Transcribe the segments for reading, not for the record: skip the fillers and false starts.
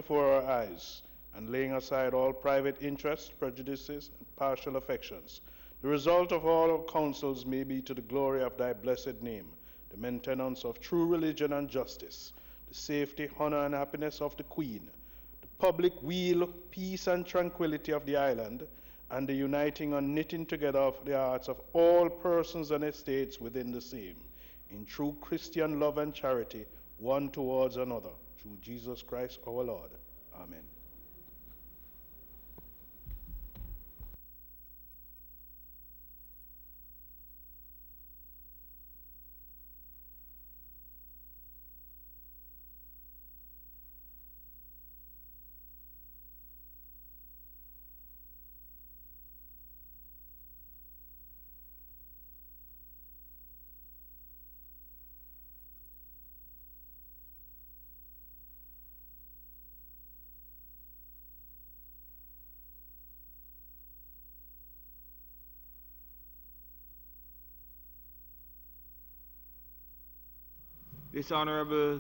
before our eyes, and laying aside all private interests, prejudices, and partial affections. The result of all our counsels may be to the glory of thy blessed name, the maintenance of true religion and justice, the safety, honor, and happiness of the Queen, the public weal, peace, and tranquility of the island, and the uniting and knitting together of the hearts of all persons and estates within the same, in true Christian love and charity, one towards another, through Jesus Christ our Lord. Amen. This Honourable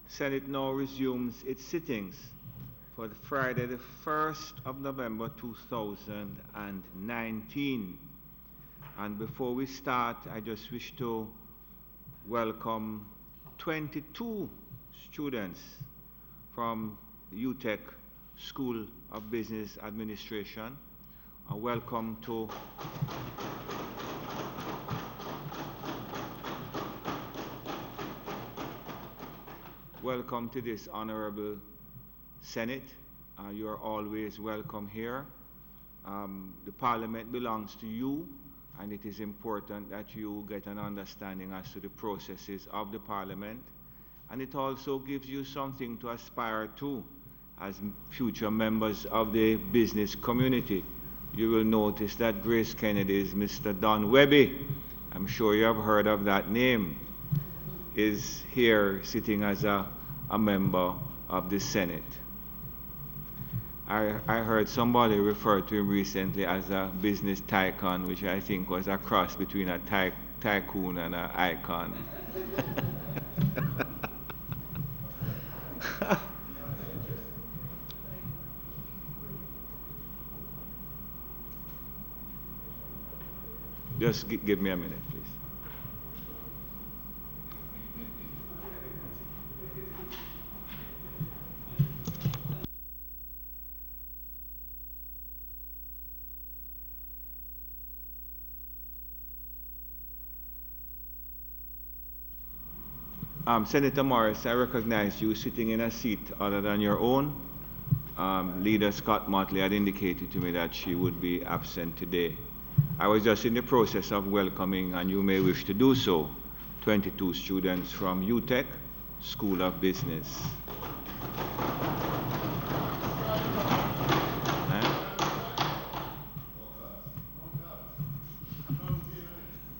Senate now resumes its sittings for the Friday, the 1st of November 2019. And before we start, I just wish to welcome 22 students from UTEC School of Business Administration. And welcome to this Honourable Senate. You are always welcome here. The Parliament belongs to you, and it is important that you get an understanding as to the processes of the Parliament. And it also gives you something to aspire to as future members of the business community. You will notice that Grace Kennedy is Mr. Don Webby. I'm sure you have heard of that name. Is here sitting as a member of the Senate. I heard somebody refer to him recently as a business tycoon, which I think was a cross between a tycoon and an icon. Just give me a minute, please. Senator Morris, I recognize you sitting in a seat other than your own. Leader Scott Motley had indicated to me that she would be absent today. I was just in the process of welcoming, and you may wish to do so, 22 students from UTEC School of Business.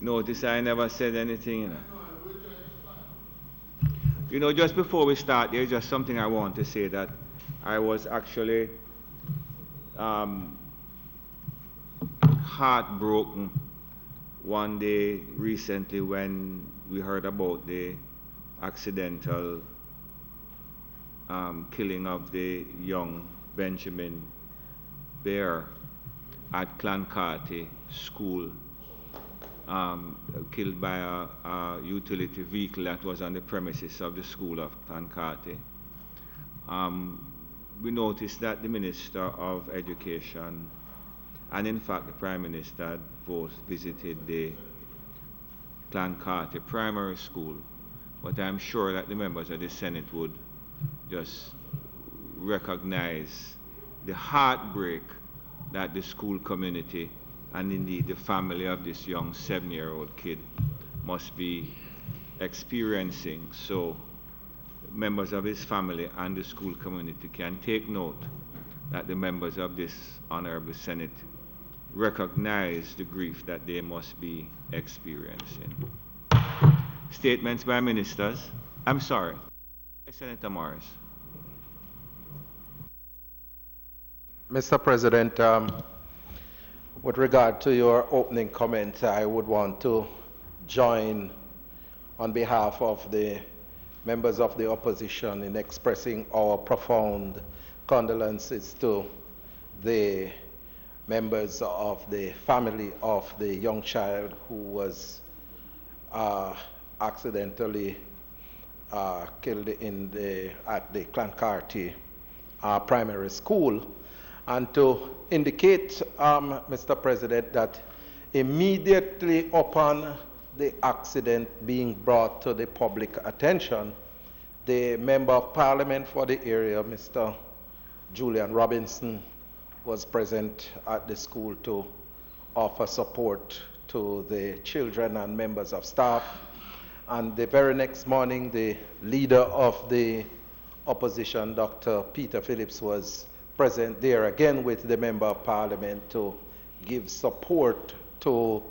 Notice I never said anything. You know, just before we start, there's just something I want to say, that I was actually heartbroken one day recently when we heard about the accidental killing of the young Benjamin Bear at Clancarty School. Killed by a utility vehicle that was on the premises of the school of Clancarty. We noticed that the Minister of Education and in fact the Prime Minister had both visited the Clancarty Primary School, but I'm sure that the members of the Senate would just recognize the heartbreak that the school community and indeed the family of this young 7-year-old kid must be experiencing. So members of his family and the school community can take note that the members of this Honourable Senate recognize the grief that they must be experiencing. Statements by ministers. I'm sorry. Senator Morris. Mr. President, with regard to your opening comment, I would want to join on behalf of the members of the opposition in expressing our profound condolences to the members of the family of the young child who was accidentally killed at the Clancarty primary school, and to indicate, Mr. President, that immediately upon the accident being brought to the public attention, the Member of Parliament for the area, Mr. Julian Robinson, was present at the school to offer support to the children and members of staff. And the very next morning, the leader of the opposition, Dr. Peter Phillips, was present there again with the Member of Parliament to give support to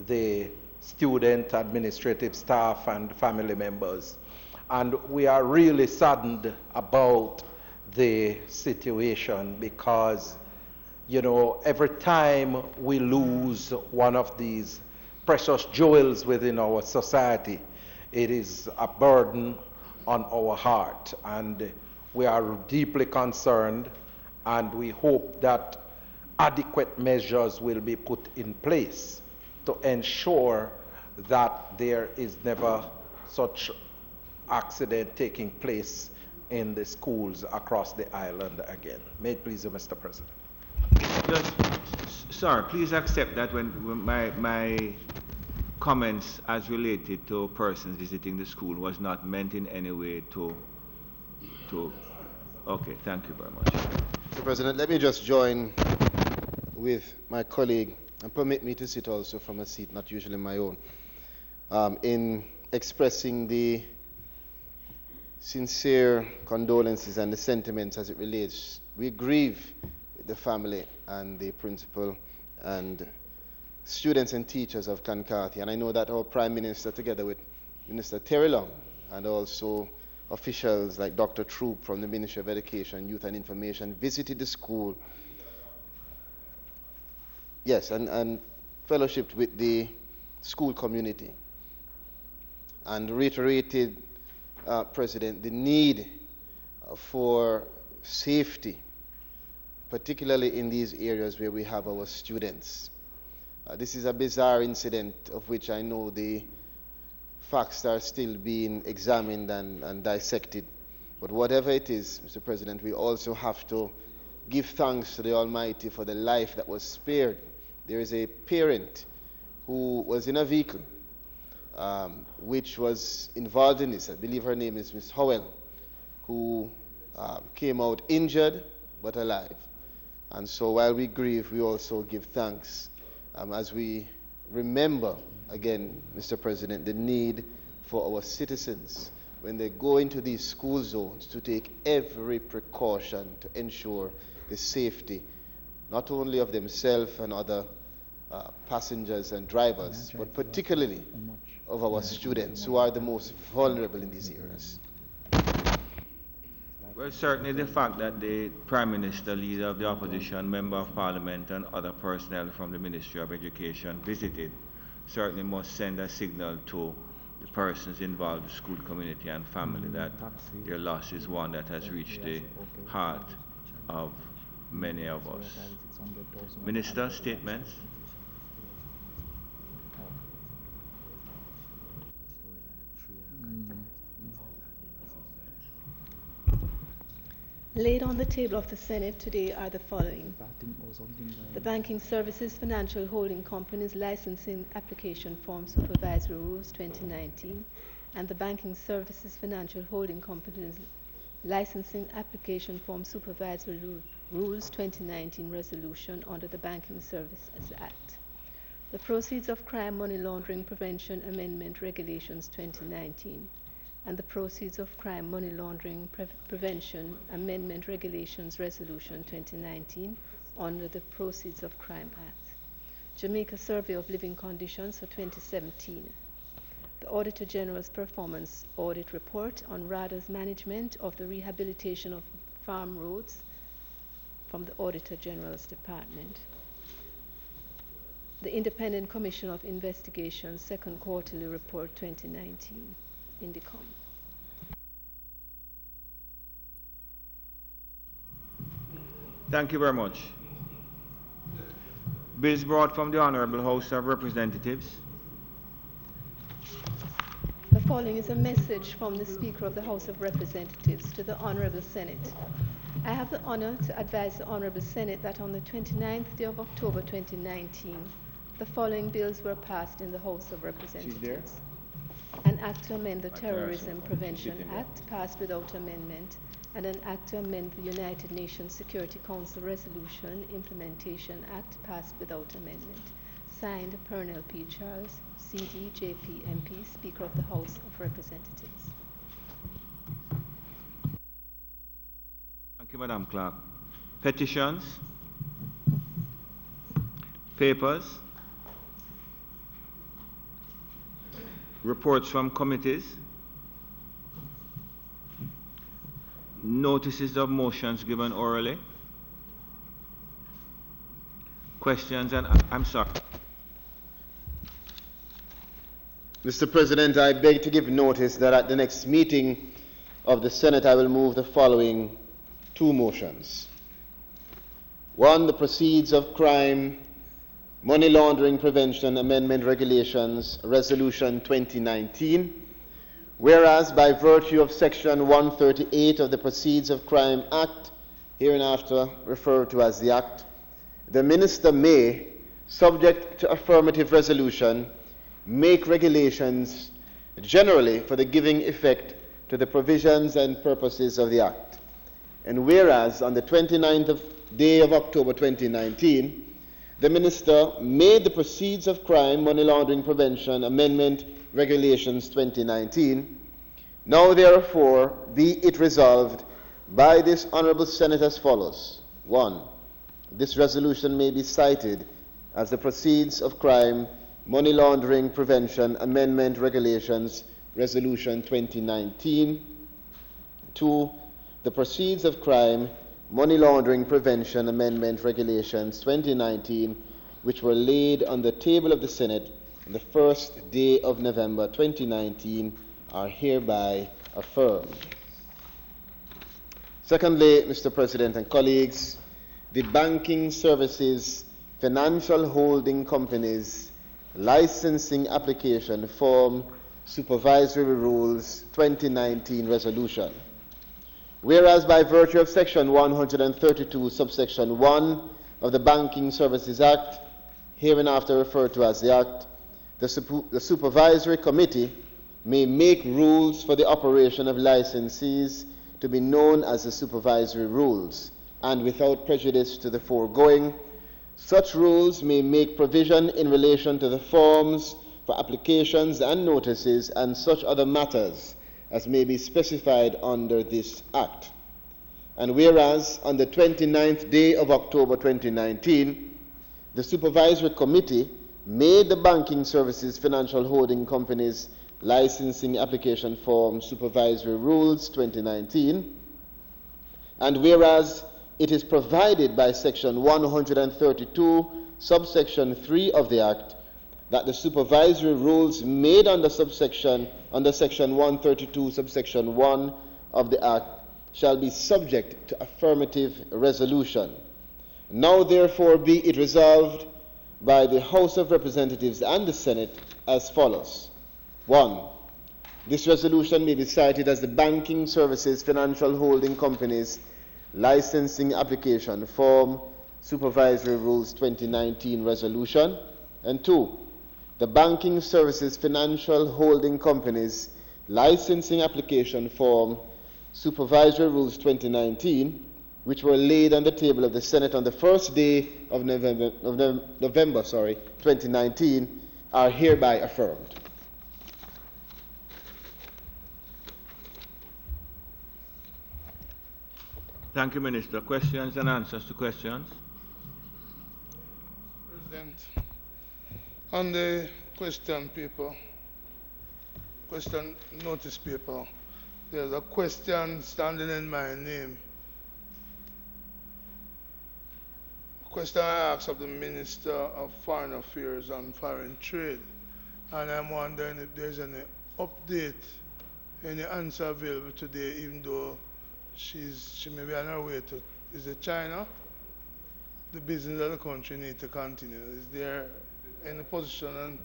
the student, administrative staff, and family members. And we are really saddened about the situation because, you know, every time we lose one of these precious jewels within our society, it is a burden on our heart. And we are deeply concerned, and we hope that adequate measures will be put in place to ensure that there is never such accident taking place in the schools across the island again. May it please you, Mr. President. Sir, please accept that when my comments as related to persons visiting the school was not meant in any way to okay, thank you very much. Mr. President, let me just join with my colleague and permit me to sit also from a seat not usually my own in expressing the sincere condolences and the sentiments as it relates. We grieve with the family and the principal and students and teachers of Clancarty, and I know that our Prime Minister, together with Minister Terry Long, and also officials like Dr. Troop from the Ministry of Education, Youth and Information, visited the school, yes, and fellowshiped with the school community, and reiterated, President, the need for safety, particularly in these areas where we have our students. This is a bizarre incident of which I know the facts are still being examined and dissected. But whatever it is, Mr. President, we also have to give thanks to the Almighty for the life that was spared. There is a parent who was in a vehicle which was involved in this. I believe her name is Ms. Howell, who came out injured but alive. And so while we grieve, we also give thanks as we remember, again, Mr. President, the need for our citizens, when they go into these school zones, to take every precaution to ensure the safety, not only of themselves and other passengers and drivers, but particularly of our students, who are the most vulnerable in these areas. Well, certainly the fact that the Prime Minister, Leader of the Opposition, Member of Parliament, and other personnel from the Ministry of Education visited certainly must send a signal to the persons involved, the school community and family, that their loss is one that has reached the heart of many of us. Minister, statements? Laid on the table of the Senate today are the following: the Banking Services Financial Holding Company's Licensing Application Form Supervisory Rules 2019 and the Banking Services Financial Holding Company's Licensing Application Form Supervisory Rules 2019 resolution under the Banking Services Act. The Proceeds of Crime Money Laundering Prevention Amendment Regulations 2019 and the Proceeds of Crime Money Laundering Prevention Amendment Regulations Resolution 2019 under the Proceeds of Crime Act. Jamaica Survey of Living Conditions for 2017. The Auditor General's Performance Audit Report on RADA's management of the rehabilitation of farm roads from the Auditor General's Department. The Independent Commission of Investigation's Second Quarterly Report 2019. Indicom. Thank you very much. Bills brought from the Honourable House of Representatives. The following is a message from the Speaker of the House of Representatives to the Honourable Senate. I have the honour to advise the Honourable Senate that on the 29th day of October 2019, the following bills were passed in the House of Representatives. An Act to amend the Terrorism Prevention Act, passed without amendment, and an Act to amend the United Nations Security Council Resolution Implementation Act, passed without amendment. Signed, Pernell P. Charles, CD, JP, MP, Speaker of the House of Representatives. Thank you, Madam Clerk. Petitions, papers, reports from committees, notices of motions given orally, questions and I'm sorry. Mr. President, I beg to give notice that at the next meeting of the Senate I will move the following two motions. One, the Proceeds of Crime, Money Laundering Prevention Amendment Regulations, Resolution 2019. Whereas by virtue of Section 138 of the Proceeds of Crime Act, hereinafter referred to as the Act, the Minister may, subject to affirmative resolution, make regulations generally for the giving effect to the provisions and purposes of the Act. And whereas on the 29th day of October 2019, the Minister made the Proceeds of Crime, Money Laundering Prevention Amendment Regulations 2019, now therefore be it resolved by this Honourable Senate as follows. 1. This resolution may be cited as the Proceeds of Crime, Money Laundering Prevention Amendment Regulations Resolution 2019. 2. The Proceeds of Crime, Money Laundering Prevention Amendment Regulations 2019, which were laid on the table of the Senate on the first day of November 2019, are hereby affirmed. Secondly, Mr. President and colleagues, the Banking Services Financial Holding Companies Licensing Application Form Supervisory Rules 2019 Resolution. Whereas by virtue of Section 132, subsection 1 of the Banking Services Act, hereinafter referred to as the Act, the Supervisory Committee may make rules for the operation of licensees to be known as the supervisory rules, and without prejudice to the foregoing, such rules may make provision in relation to the forms for applications and notices and such other matters as may be specified under this Act. And whereas on the 29th day of October 2019, the Supervisory Committee made the Banking Services Financial Holding Companies Licensing Application Form Supervisory Rules 2019, and whereas it is provided by Section 132, subsection 3 of the Act, that the supervisory rules made under Section 132, subsection 1 of the Act shall be subject to affirmative resolution. Now therefore be it resolved by the House of Representatives and the Senate as follows. 1. This resolution may be cited as the Banking Services Financial Holding Companies Licensing Application Form Supervisory Rules 2019 Resolution. And 2. The Banking Services Financial Holding Companies Licensing Application Form Supervisory Rules 2019, which were laid on the table of the Senate on the first day of November 2019, are hereby affirmed. Thank you, Minister. Questions and answers to questions. President, on the question notice paper, there's a question standing in my name. Question I asked of the Minister of Foreign Affairs and Foreign Trade, and I'm wondering if there's any update, any answer available today, even though she may be on her way to, is it China? the business of the country need to continue. Is there any position on?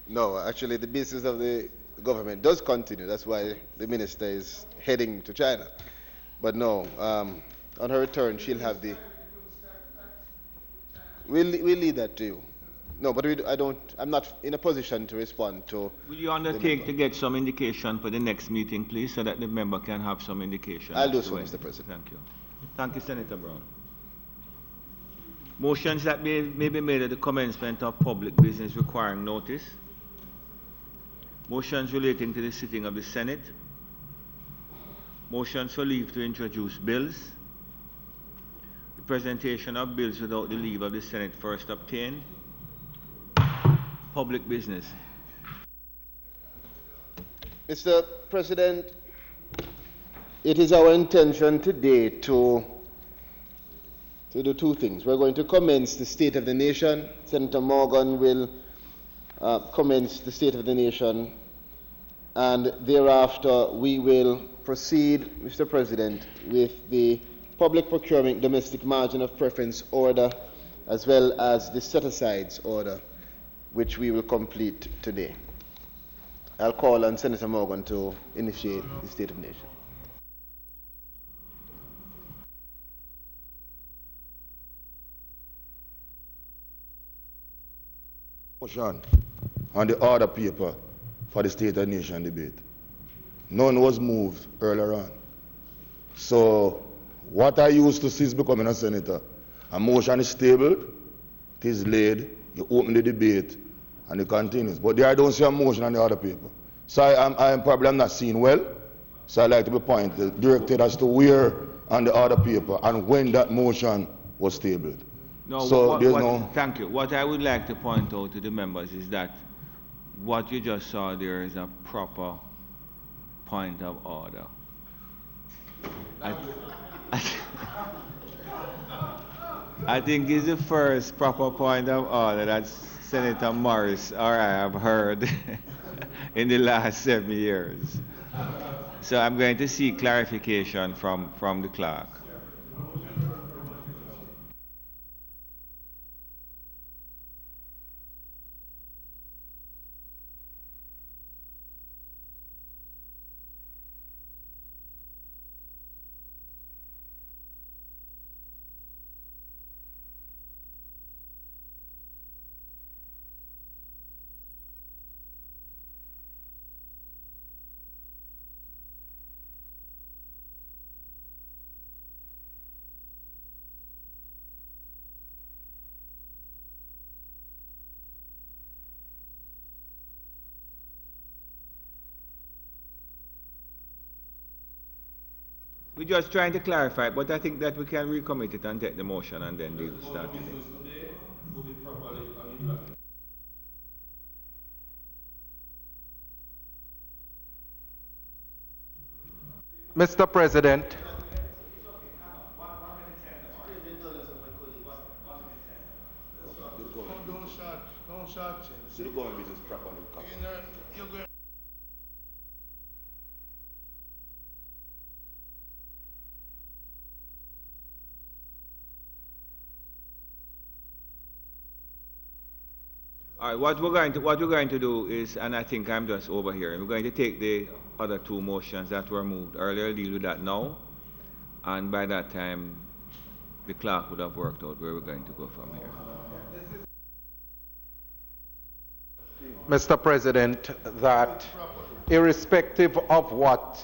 No, actually, the business of the government does continue. That's why the minister is heading to China. But no, on her return, she'll have the. We'll leave that to you. No, but I'm not in a position to respond to. Will you undertake to get some indication for the next meeting, please, so that the member can have some indication? I'll do so, Mr. President. Thank you. Thank you, Senator Brown. Motions that may be made at the commencement of public business requiring notice. Motions relating to the sitting of the Senate. Motions for leave to introduce bills. The presentation of bills without the leave of the Senate first obtained. Public business. Mr. President, it is our intention today to do two things. We're going to commence the State of the Nation. Senator Morgan will commence the State of the Nation, and thereafter we will proceed, Mr. President, with the Public Procurement Domestic Margin of Preference Order as well as the Set-Asides Order, which we will complete today. I'll call on Senator Morgan to initiate the State of the Nation. Motion on the order paper for the State of the Nation debate. None was moved earlier on. So what I used to see is becoming a senator. A motion is tabled, it is laid, you open the debate, and it continues. But there I don't see a motion on the order paper. So I'm probably not seeing well. So I'd like to be pointed, directed as to where on the order paper and when that motion was tabled. No, so thank you. What I would like to point out to the members is that what you just saw there is a proper point of order. I think it's the first proper point of order that Senator Morris or I have heard in the last 7 years. So I'm going to seek clarification from the clerk. We're just trying to clarify, but I think that we can recommit it and take the motion and then we'll start. Mr. President. Don't short change. All right, what we're going to do is, and I think I'm just over here, we're going to take the other two motions that were moved earlier, deal with that now, and by that time, the clerk would have worked out where we're going to go from here. Mr. President, that irrespective of what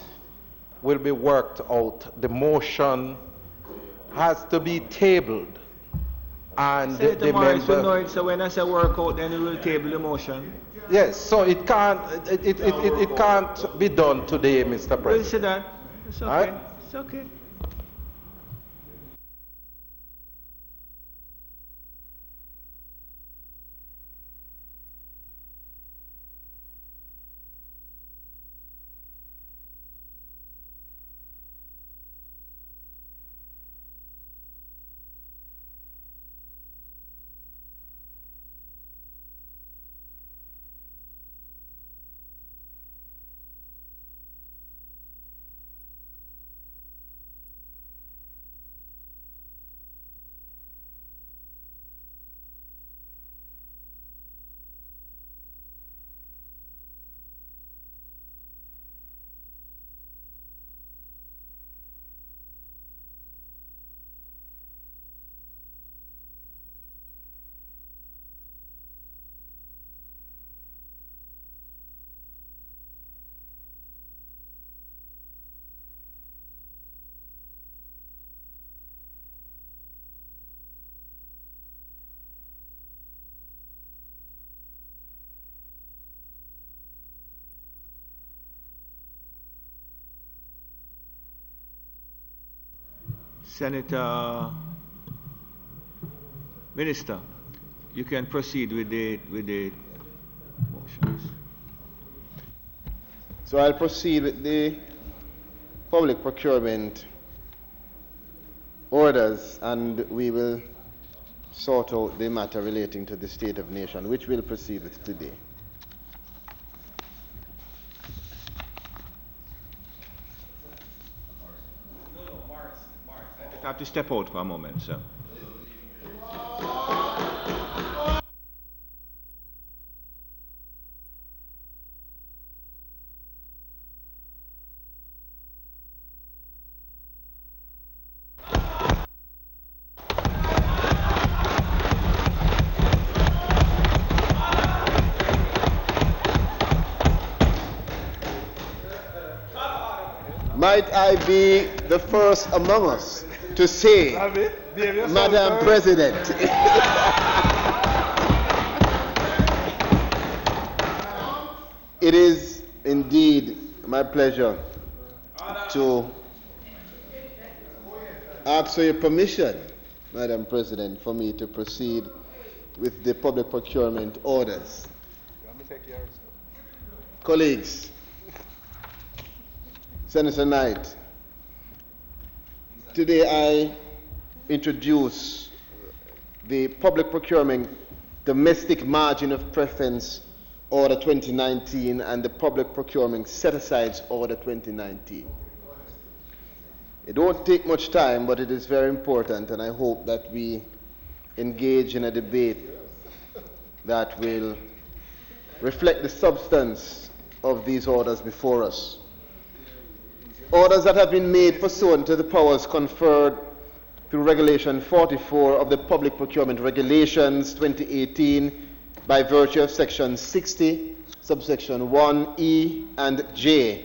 will be worked out, the motion has to be tabled. And Senator Morris will know it, so when I say work out, then we will table the motion. Yes, so it can't be done today, Mr. President. We'll see that. It's okay. Right? It's okay. Senator Minister, you can proceed with the motions. So I'll proceed with the public procurement orders, and we will sort out the matter relating to the state of nation, which we'll proceed with today. I have to step out for a moment, sir. Might I be the first among us to say, Madam President? It is indeed my pleasure to ask for your permission, Madam President, for me to proceed with the public procurement orders. Colleagues, Senator Knight, today I introduce the Public Procurement Domestic Margin of Preference Order 2019 and the Public Procurement Set-Asides Order 2019. It won't take much time, but it is very important, and I hope that we engage in a debate that will reflect the substance of these orders before us. Orders that have been made pursuant to the powers conferred through Regulation 44 of the Public Procurement Regulations 2018 by virtue of Section 60, subsection 1E and J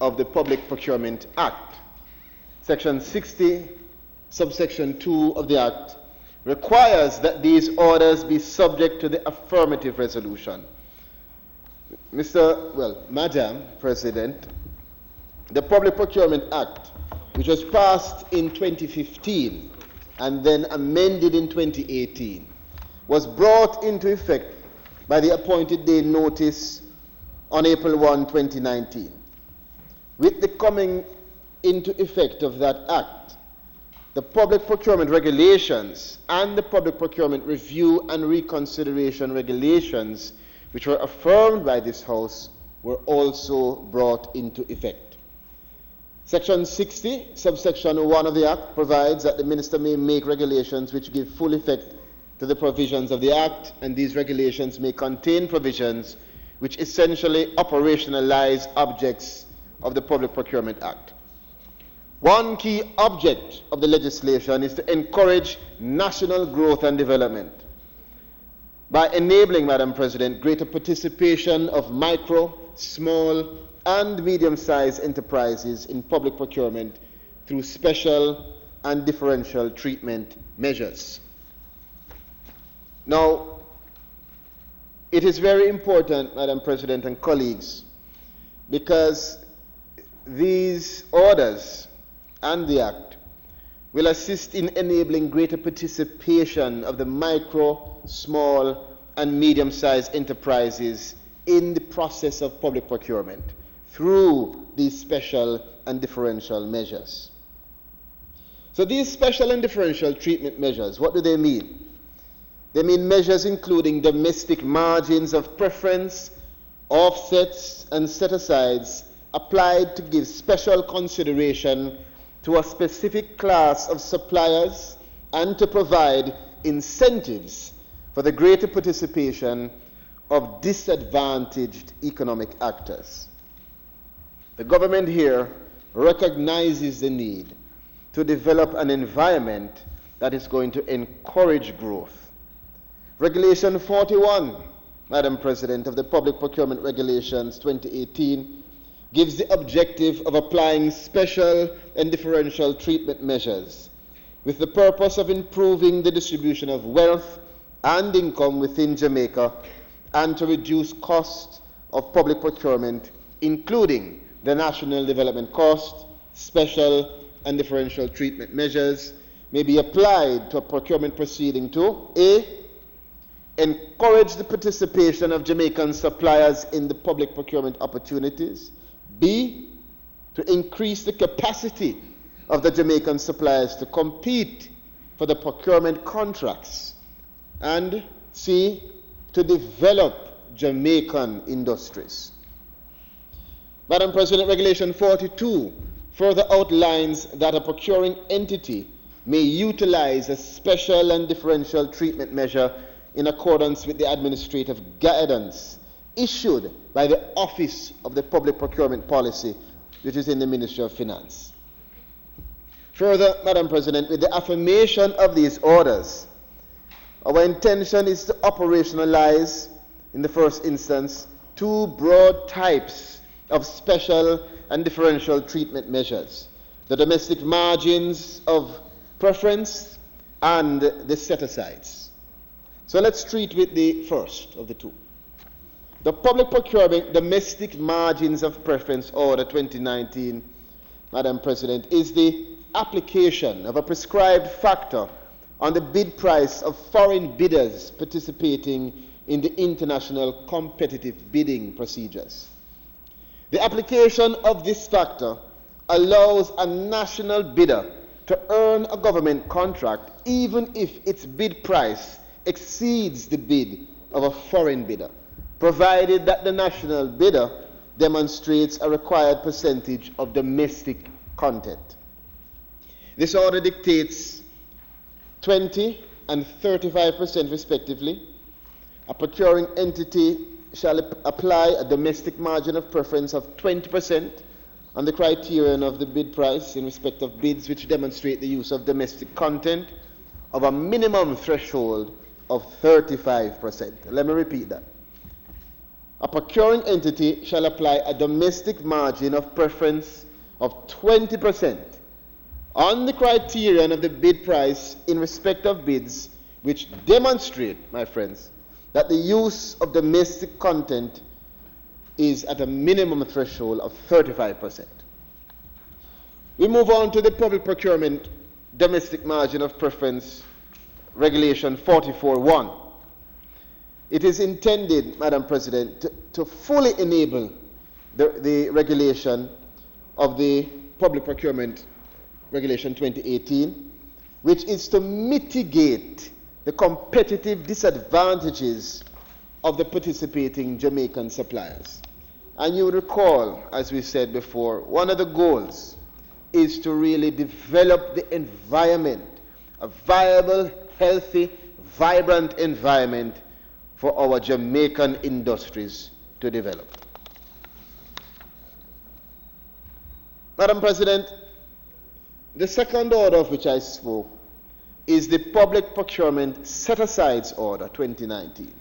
of the Public Procurement Act. Section 60, subsection 2 of the Act requires that these orders be subject to the affirmative resolution. Madam President, the Public Procurement Act, which was passed in 2015 and then amended in 2018, was brought into effect by the appointed day notice on April 1, 2019. With the coming into effect of that Act, the Public Procurement Regulations and the Public Procurement Review and Reconsideration Regulations, which were affirmed by this House, were also brought into effect. Section 60, subsection 1 of the Act provides that the Minister may make regulations which give full effect to the provisions of the Act, and these regulations may contain provisions which essentially operationalize objects of the Public Procurement Act. One key object of the legislation is to encourage national growth and development by enabling, Madam President, greater participation of micro, small, and medium-sized enterprises in public procurement through special and differential treatment measures. Now, it is very important, Madam President and colleagues, because these orders and the Act will assist in enabling greater participation of the micro, small, and medium-sized enterprises in the process of public procurement through these special and differential measures. So these special and differential treatment measures, what do they mean? They mean measures including domestic margins of preference, offsets, and set-asides applied to give special consideration to a specific class of suppliers and to provide incentives for the greater participation of disadvantaged economic actors. The government here recognizes the need to develop an environment that is going to encourage growth. Regulation 41, Madam President, of the Public Procurement Regulations 2018 gives the objective of applying special and differential treatment measures with the purpose of improving the distribution of wealth and income within Jamaica and to reduce costs of public procurement, including the national development cost, special and differential treatment measures may be applied to a procurement proceeding to A, encourage the participation of Jamaican suppliers in the public procurement opportunities, B, to increase the capacity of the Jamaican suppliers to compete for the procurement contracts, and C, to develop Jamaican industries. Madam President, Regulation 42 further outlines that a procuring entity may utilize a special and differential treatment measure in accordance with the administrative guidance issued by the Office of the Public Procurement Policy, which is in the Ministry of Finance. Further, Madam President, with the affirmation of these orders, our intention is to operationalize, in the first instance, two broad types of special and differential treatment measures: the domestic margins of preference and the set-asides. So let's treat with the first of the two. The Public Procurement Domestic Margins of Preference Order 2019, Madam President, is the application of a prescribed factor on the bid price of foreign bidders participating in the international competitive bidding procedures. The application of this factor allows a national bidder to earn a government contract even if its bid price exceeds the bid of a foreign bidder, provided that the national bidder demonstrates a required percentage of domestic content. This order dictates 20% and 35% respectively. A procuring entity shall apply a domestic margin of preference of 20% on the criterion of the bid price in respect of bids which demonstrate the use of domestic content of a minimum threshold of 35%. Let me repeat that. A procuring entity shall apply a domestic margin of preference of 20% on the criterion of the bid price in respect of bids which demonstrate, my friends, that the use of domestic content is at a minimum threshold of 35%. We move on to the Public Procurement Domestic Margin of Preference Regulation 44.1. It is intended, Madam President, to fully enable the regulation of the Public Procurement Regulation 2018, which is to mitigate the competitive disadvantages of the participating Jamaican suppliers. And you recall, as we said before, one of the goals is to really develop the environment, a viable, healthy, vibrant environment for our Jamaican industries to develop. Madam President, the second order of which I spoke is the Public Procurement Set-Asides Order 2019.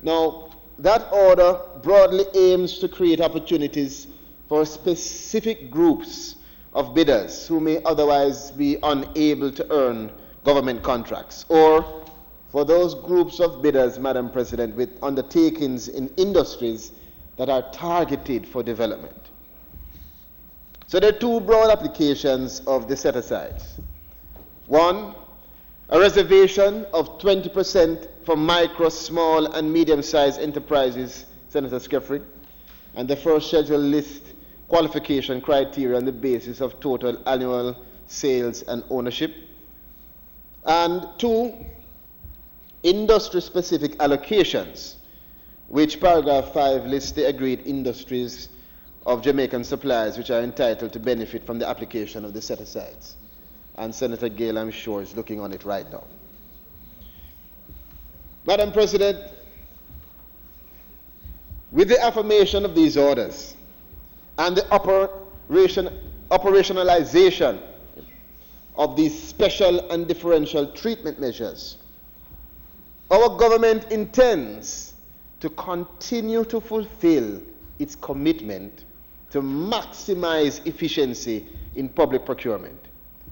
Now, that order broadly aims to create opportunities for specific groups of bidders who may otherwise be unable to earn government contracts, or for those groups of bidders, Madam President, with undertakings in industries that are targeted for development. So there are two broad applications of the set-asides. One, a reservation of 20% for micro, small, and medium-sized enterprises, Senator Skeffrey, and the first schedule lists qualification criteria on the basis of total annual sales and ownership. And two, industry-specific allocations, which paragraph 5 lists the agreed industries of Jamaican suppliers which are entitled to benefit from the application of the set-asides. And Senator Gale, I'm sure, is looking on it right now. Madam President, with the affirmation of these orders and the operationalization of these special and differential treatment measures, our government intends to continue to fulfill its commitment to maximize efficiency in public procurement,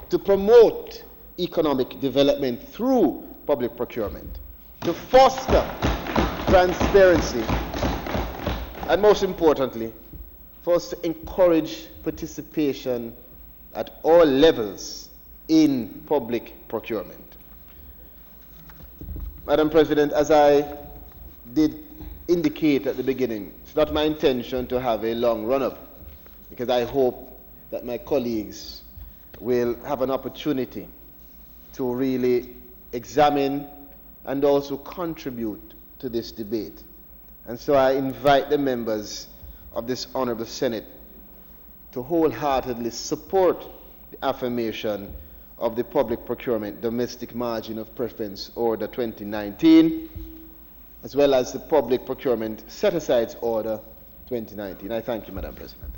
to promote economic development through public procurement, to foster transparency, and most importantly, for us to encourage participation at all levels in public procurement. Madam President, as I did indicate at the beginning, it's not my intention to have a long run-up, because I hope that my colleagues will have an opportunity to really examine and also contribute to this debate. And so I invite the members of this Honourable Senate to wholeheartedly support the affirmation of the Public Procurement Domestic Margin of Preference Order 2019, as well as the Public Procurement Set-Asides Order 2019. I thank you, Madam President.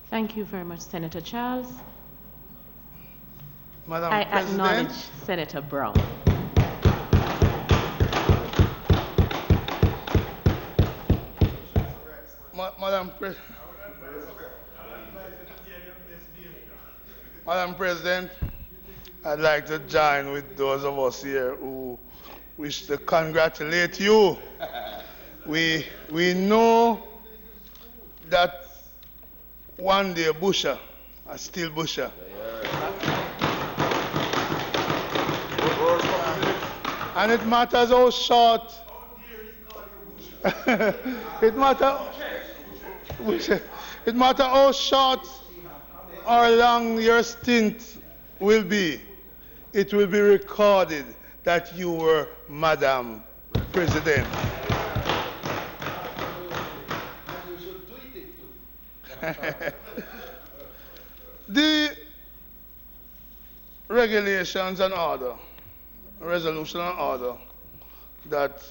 Thank you very much, Senator Charles. Madam I President, acknowledge Senator Brown. Madam President, I'd like to join with those of us here who wish to congratulate you. We know that one day Busher, still Busher. And it matters how short. It matters how short or long your stint will be. It will be recorded that you were Madam President. The regulations and order, resolution and order that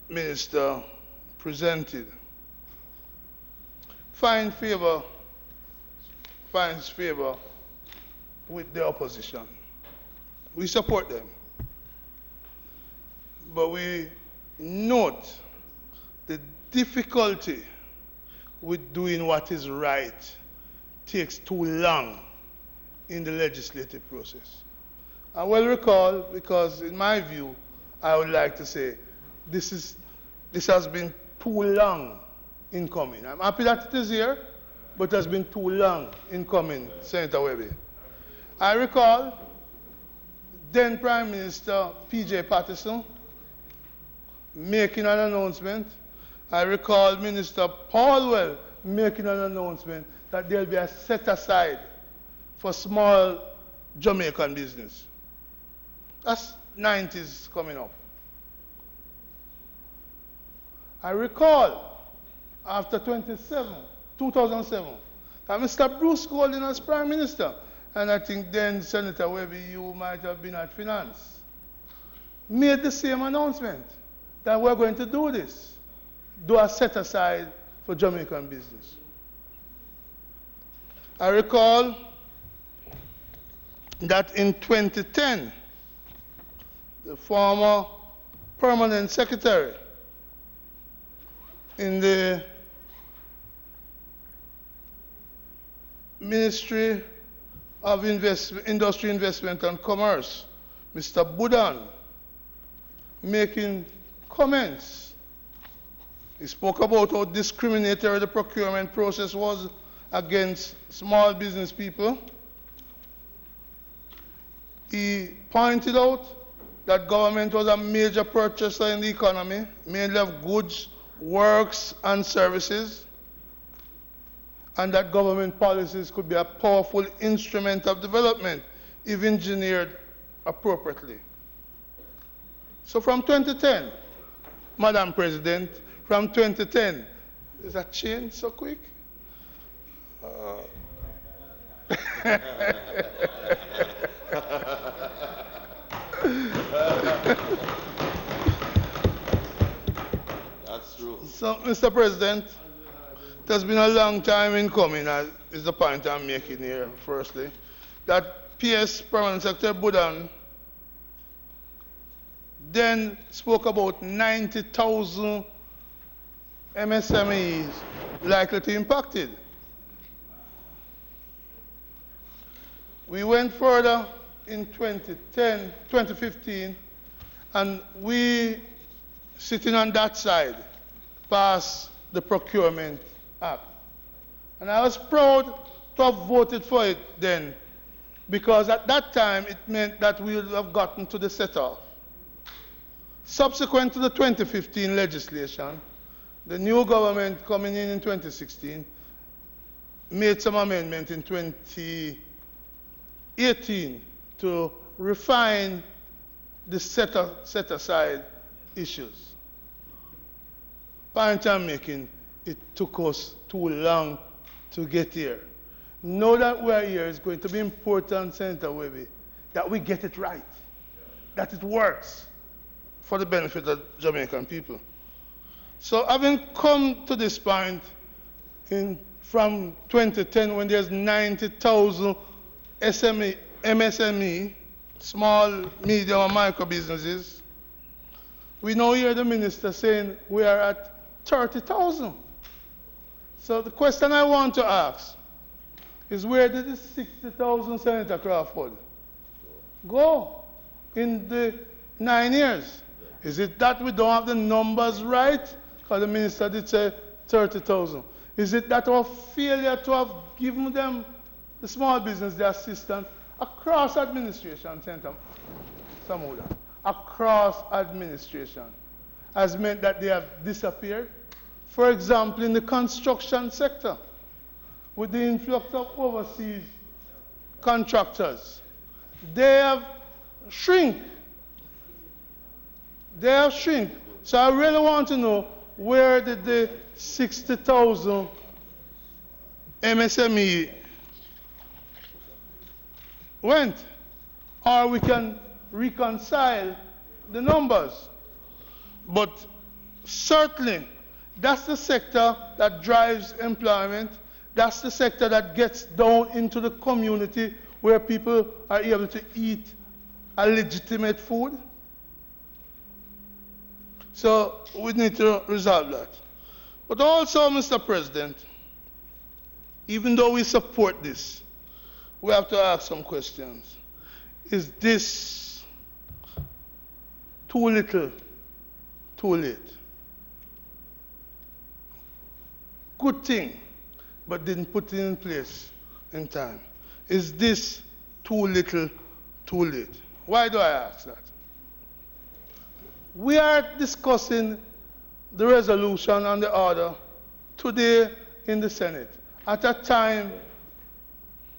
Minister presented finds favor with the opposition. We support them. But we note the difficulty with doing what is right takes too long in the legislative process. I will recall, because in my view, I would like to say this has been too long in coming. I'm happy that it is here, but it has been too long in coming, Senator Webby. I recall then Prime Minister P.J. Patterson making an announcement. I recall Minister Paulwell making an announcement that there will be a set aside for small Jamaican business. That's 90s coming up. I recall after 2007, that Mr. Bruce Golding as Prime Minister, and I think then Senator Webby, you might have been at Finance, made the same announcement that we're going to do this, do a set aside for Jamaican business. I recall that in 2010, the former permanent secretary in the Ministry of Industry, Investment and Commerce, Mr. Budan, making comments. He spoke about how discriminatory the procurement process was against small business people. He pointed out that government was a major purchaser in the economy, mainly of goods, works, and services, and that government policies could be a powerful instrument of development if engineered appropriately. So from 2010, Madam President, from 2010, is that change so quick? That's true. So, Mr. President, it has been a long time in coming, is the point I'm making here, firstly, that PS Permanent Secretary Budan then spoke about 90,000 MSMEs likely to be impacted. We went further in 2015, and we, sitting on that side, passed the Procurement Act. And I was proud to have voted for it then, because at that time it meant that we would have gotten to the set-off. Subsequent to the 2015 legislation, the new government coming in 2016 made some amendment in 2018 to refine the set-aside issues. Point I'm making, it took us too long to get here. Now that we're here, it's going to be important, Senator Webby, that we get it right, that it works for the benefit of Jamaican people. So having come to this point from 2010, when there's 90,000 MSME, small, medium, and micro businesses, we now hear the minister saying we are at 30,000. So the question I want to ask is, where did the 60,000, Senator Crawford, go in the 9 years? Is it that we don't have the numbers right? Because the minister did say 30,000. Is it that our failure to have given them, the small business, the assistance across administration, Senator Samuda, across administration, has meant that they have disappeared? For example, in the construction sector, with the influx of overseas contractors, they have shrunk. They have shrunk. So I really want to know, where did the 60,000 MSME went? Or we can reconcile the numbers. But certainly, that's the sector that drives employment. That's the sector that gets down into the community where people are able to eat a legitimate food. So we need to resolve that. But also, Mr. President, even though we support this, we have to ask some questions. Is this too little, too late? Good thing, but didn't put it in place in time. Is this too little, too late? Why do I ask that? We are discussing the resolution and the order today in the Senate at a time,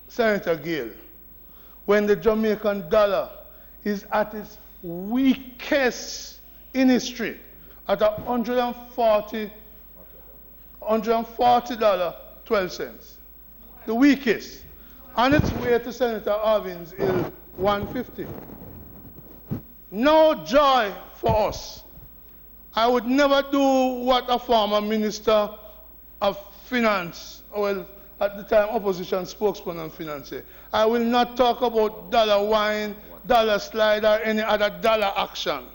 Senator Gale, when the Jamaican dollar is at its weakest in history, at $140.12. The weakest. On its way to Senator Irvin's Hill, 150. No joy for us. I would never do what a former minister of finance, well, at the time opposition spokesman on finance, said. I will not talk about dollar wine, dollar slide, or any other dollar action.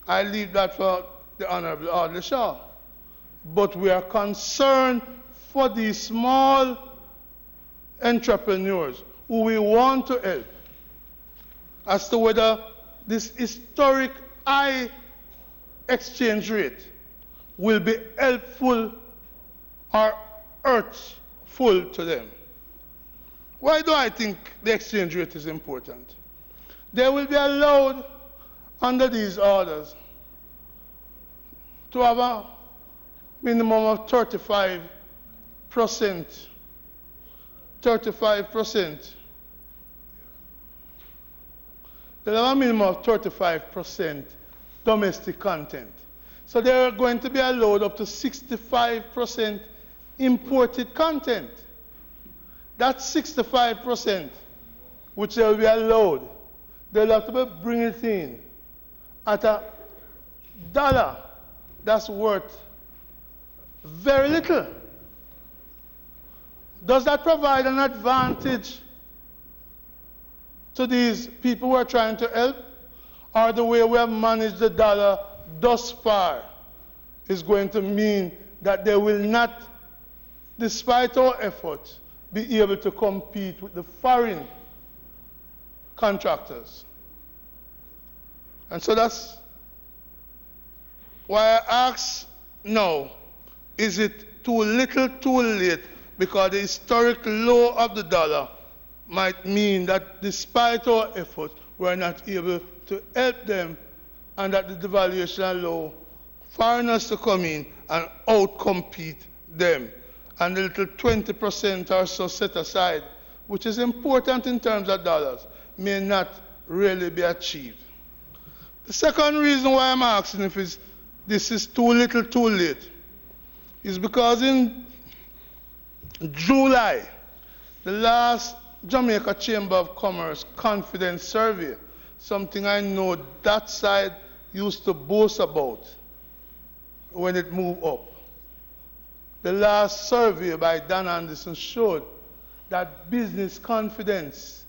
I leave that for the Honourable Audit. But we are concerned for these small entrepreneurs who we want to help as to whether this historic high exchange rate will be helpful or hurtful to them. Why do I think the exchange rate is important? They will be allowed under these orders to have a minimum of 35%. 35%. They'll have a minimum of 35% domestic content. So they're going to be allowed up to 65% imported content. That's 65%, which they'll be allowed. They'll have to bring it in at a dollar that's worth very little. Does that provide an advantage to these people who are trying to help? Or the way we have managed the dollar thus far is going to mean that they will not, despite our efforts, be able to compete with the foreign contractors? And so that's why I ask now, is it too little, too late? Because the historic low of the dollar might mean that despite our efforts, we're not able to help them, and that the devaluation allow foreigners to come in and outcompete them. And the little 20% or so set aside, which is important in terms of dollars, may not really be achieved. The second reason why I'm asking if this is too little, too late, is because in July, the last Jamaica Chamber of Commerce Confidence Survey, something I know that side used to boast about when it moved up. The last survey by Dan Anderson showed that business confidence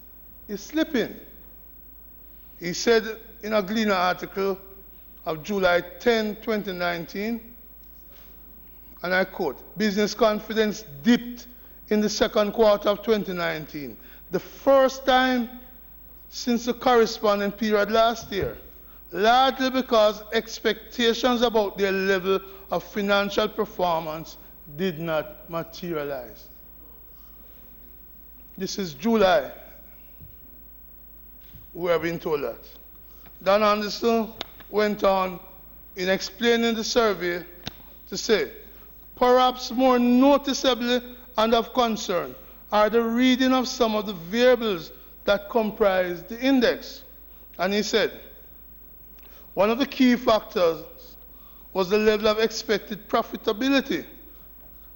is slipping. He said in a Gleaner article of July 10, 2019, and I quote, business confidence dipped in the second quarter of 2019, the first time since the corresponding period last year, largely because expectations about their level of financial performance did not materialize. This is July. We have been told that. Dan Anderson went on in explaining the survey to say, perhaps more noticeably and of concern are the reading of some of the variables that comprise the index. And he said, one of the key factors was the level of expected profitability.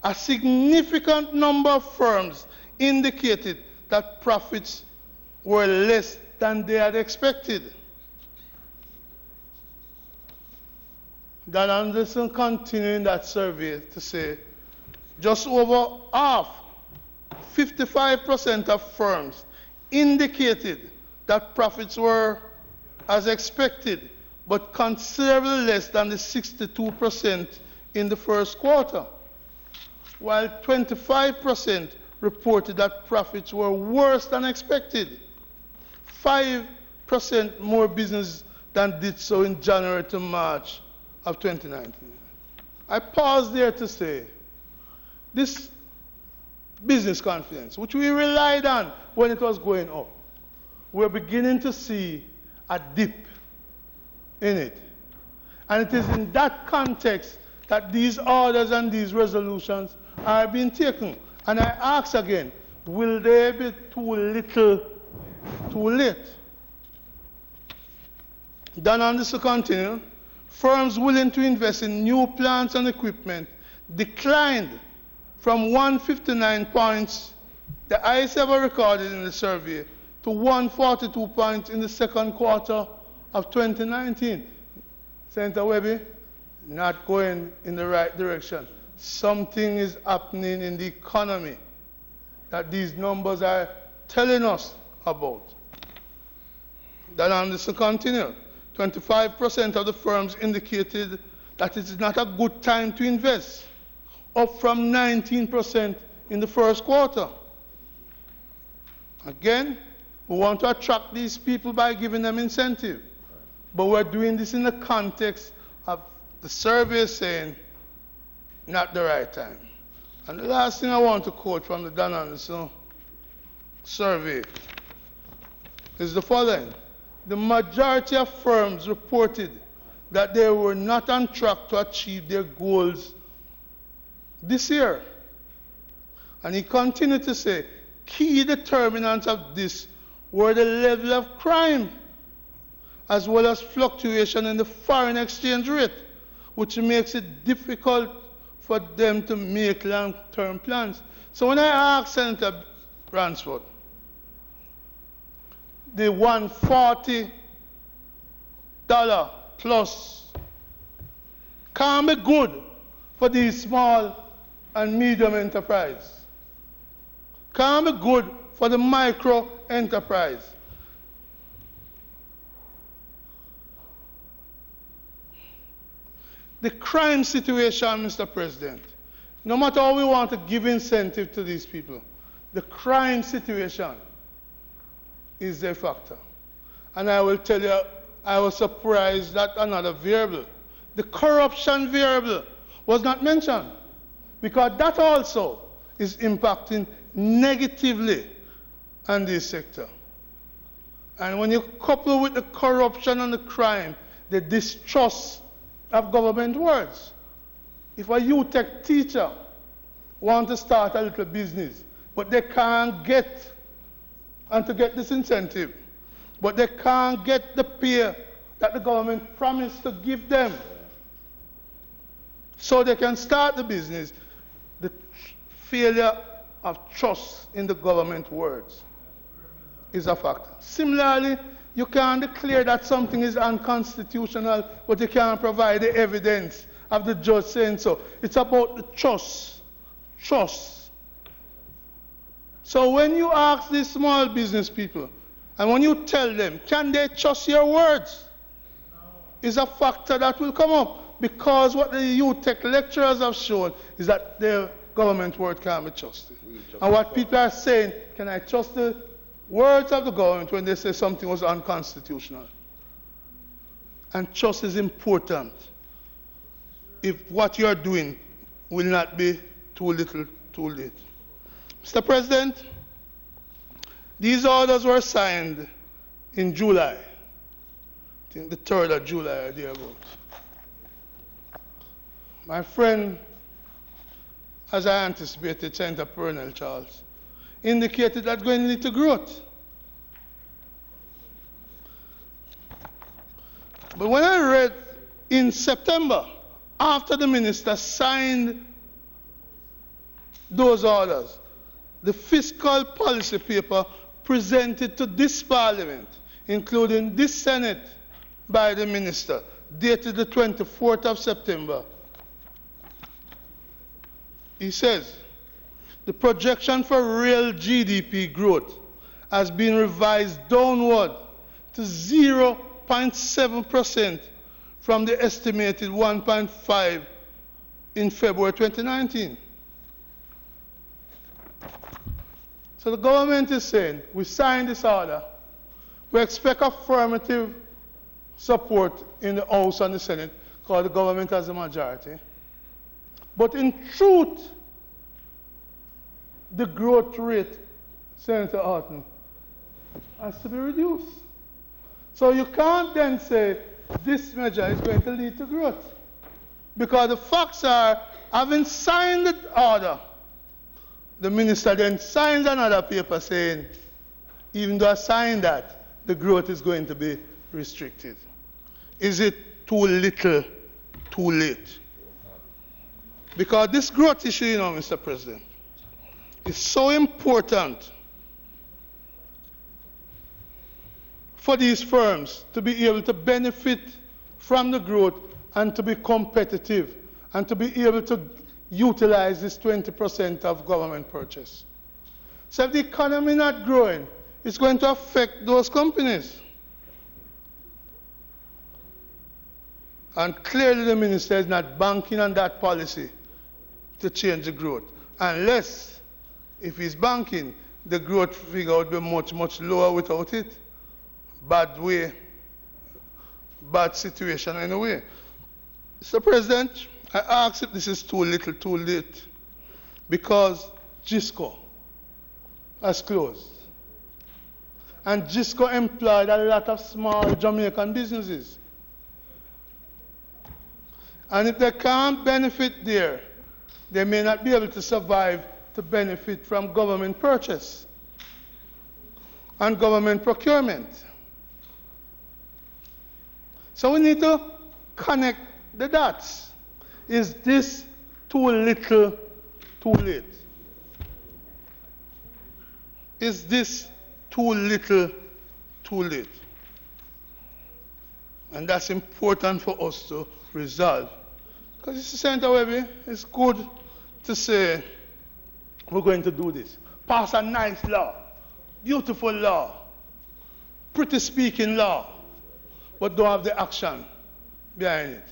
A significant number of firms indicated that profits were less than they had expected. Dan Anderson continued that survey to say, just over half, 55% of firms indicated that profits were as expected, but considerably less than the 62% in the first quarter, while 25% reported that profits were worse than expected. 5% more business than did so in January to March of 2019. I pause there to say, this business confidence, which we relied on when it was going up, we're beginning to see a dip in it. And it is in that context that these orders and these resolutions are being taken. And I ask again, will they be too little, too late? Dan Anderson continued, firms willing to invest in new plants and equipment declined from 159 points, the highest ever recorded in the survey, to 142 points in the second quarter of 2019. Senator Webby, not going in the right direction. Something is happening in the economy that these numbers are telling us about. Dan Anderson continued. 25% of the firms indicated that it is not a good time to invest, up from 19% in the first quarter. Again, we want to attract these people by giving them incentive. But we're doing this in the context of the survey saying, not the right time. And the last thing I want to quote from the Dan Anderson survey is the following. The majority of firms reported that they were not on track to achieve their goals this year. And he continued to say, key determinants of this were the level of crime, as well as fluctuation in the foreign exchange rate, which makes it difficult for them to make long-term plans. So when I asked Senator Bransford, the $140 plus can't be good for these small and medium enterprise. Can't be good for the micro enterprise. The crime situation, Mr. President, no matter how we want to give incentive to these people, the crime situation is a factor. And I will tell you, I was surprised at another variable. The corruption variable was not mentioned, because that also is impacting negatively on this sector. And when you couple with the corruption and the crime, the distrust of government words. If a UTech teacher wants to start a little business, but they can't get, and to get this incentive, but they can't get the pay that the government promised to give them so they can start the business, the failure of trust in the government words is a factor. Similarly, you can't declare that something is unconstitutional, but you can't provide the evidence of the judge saying so. It's about the trust. Trust. So when you ask these small business people, and when you tell them, can they trust your words? Is a factor that will come up, because what the UTech lecturers have shown is that their government word can't be trusted. And what people are saying, can I trust the words of the government when they say something was unconstitutional? And trust is important if what you are doing will not be too little, too late. Mr. President, these orders were signed in July. I think the 3rd of July or thereabouts. My friend, as I anticipated, Senator Purnell Charles, indicated that going to lead to growth. But when I read in September, after the minister signed those orders, the fiscal policy paper presented to this Parliament, including this Senate by the minister, dated the 24th of September, he says, the projection for real GDP growth has been revised downward to 0.7% from the estimated 1.5% in February 2019. So the government is saying, we signed this order, we expect affirmative support in the House and the Senate, because the government has a majority. But in truth, the growth rate, Senator Horton, has to be reduced. So you can't then say this measure is going to lead to growth. Because the facts are, having signed the order, the minister then signs another paper saying, even though I signed that, the growth is going to be restricted. Is it too little, too late? Because this growth issue, you know, Mr. President, is so important for these firms to be able to benefit from the growth and to be competitive and to be able to utilize this 20% of government purchase. So if the economy not growing, it's going to affect those companies. And clearly the minister is not banking on that policy to change the growth. Unless, if he's banking, the growth figure would be much, much lower without it. Bad way, bad situation anyway. Mr. President, I ask if this is too little, too late, because GISCO has closed. And GISCO employed a lot of small Jamaican businesses. And if they can't benefit there, they may not be able to survive to benefit from government purchase and government procurement. So we need to connect the dots. Is this too little, too late? Is this too little, too late? And that's important for us to resolve. Because Senator Webby, it's good to say we're going to do this. Pass a nice law, beautiful law, pretty speaking law, but don't have the action behind it.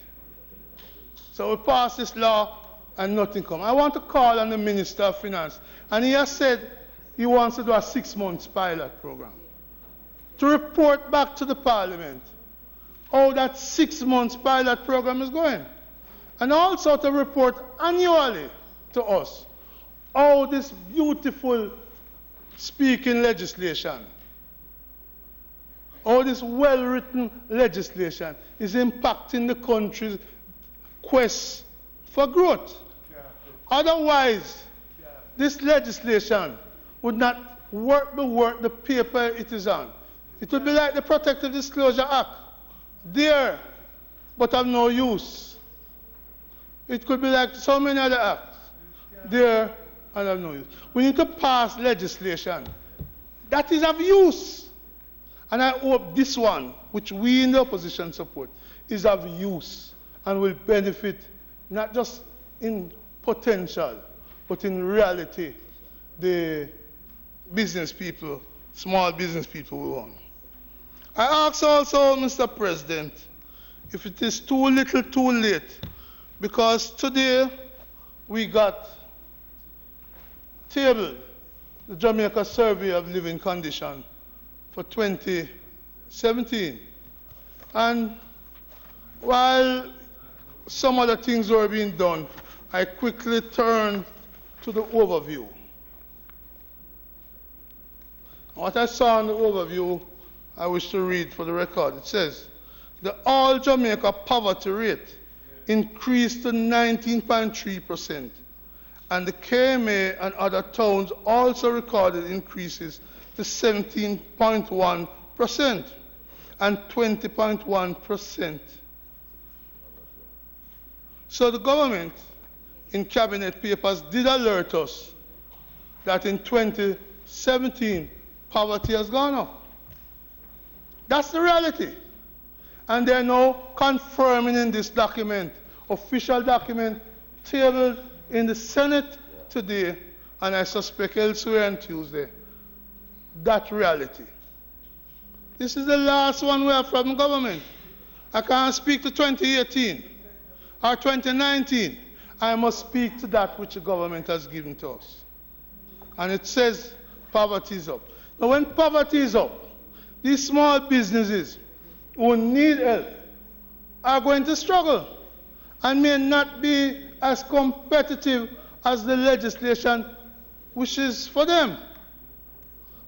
So we pass this law and nothing comes. I want to call on the Minister of Finance, and he has said he wants to do a 6-month pilot program to report back to the Parliament how that 6 months pilot program is going. and also to report annually to us how this beautiful speaking legislation, how this well-written legislation is impacting the country's quest for growth. Otherwise, this legislation would not work the paper it is on. It would be like the Protective Disclosure Act, there, but of no use. It could be like so many other acts, there and of no use. We need to pass legislation that is of use. And I hope this one, which we in the opposition support, is of use and will benefit not just in potential, but in reality, the business people, small business people we want. I ask also, Mr. President, if it is too little, too late, because today we got tabled the Jamaica Survey of Living Condition for 2017. And while some other things were being done, I quickly turned to the overview. What I saw in the overview, I wish to read for the record. It says, the all Jamaica poverty rate increased to 19.3%, and the KMA and other towns also recorded increases to 17.1% and 20.1%. So the government in cabinet papers did alert us that in 2017 poverty has gone up. That's the reality. And they're now confirming in this document, official document, tabled in the Senate today, and I suspect elsewhere on Tuesday, that reality. This is the last one we have from the government. I can't speak to 2018 or 2019. I must speak to that which the government has given to us. And it says poverty is up. Now when poverty is up, these small businesses who need help are going to struggle and may not be as competitive as the legislation wishes for them.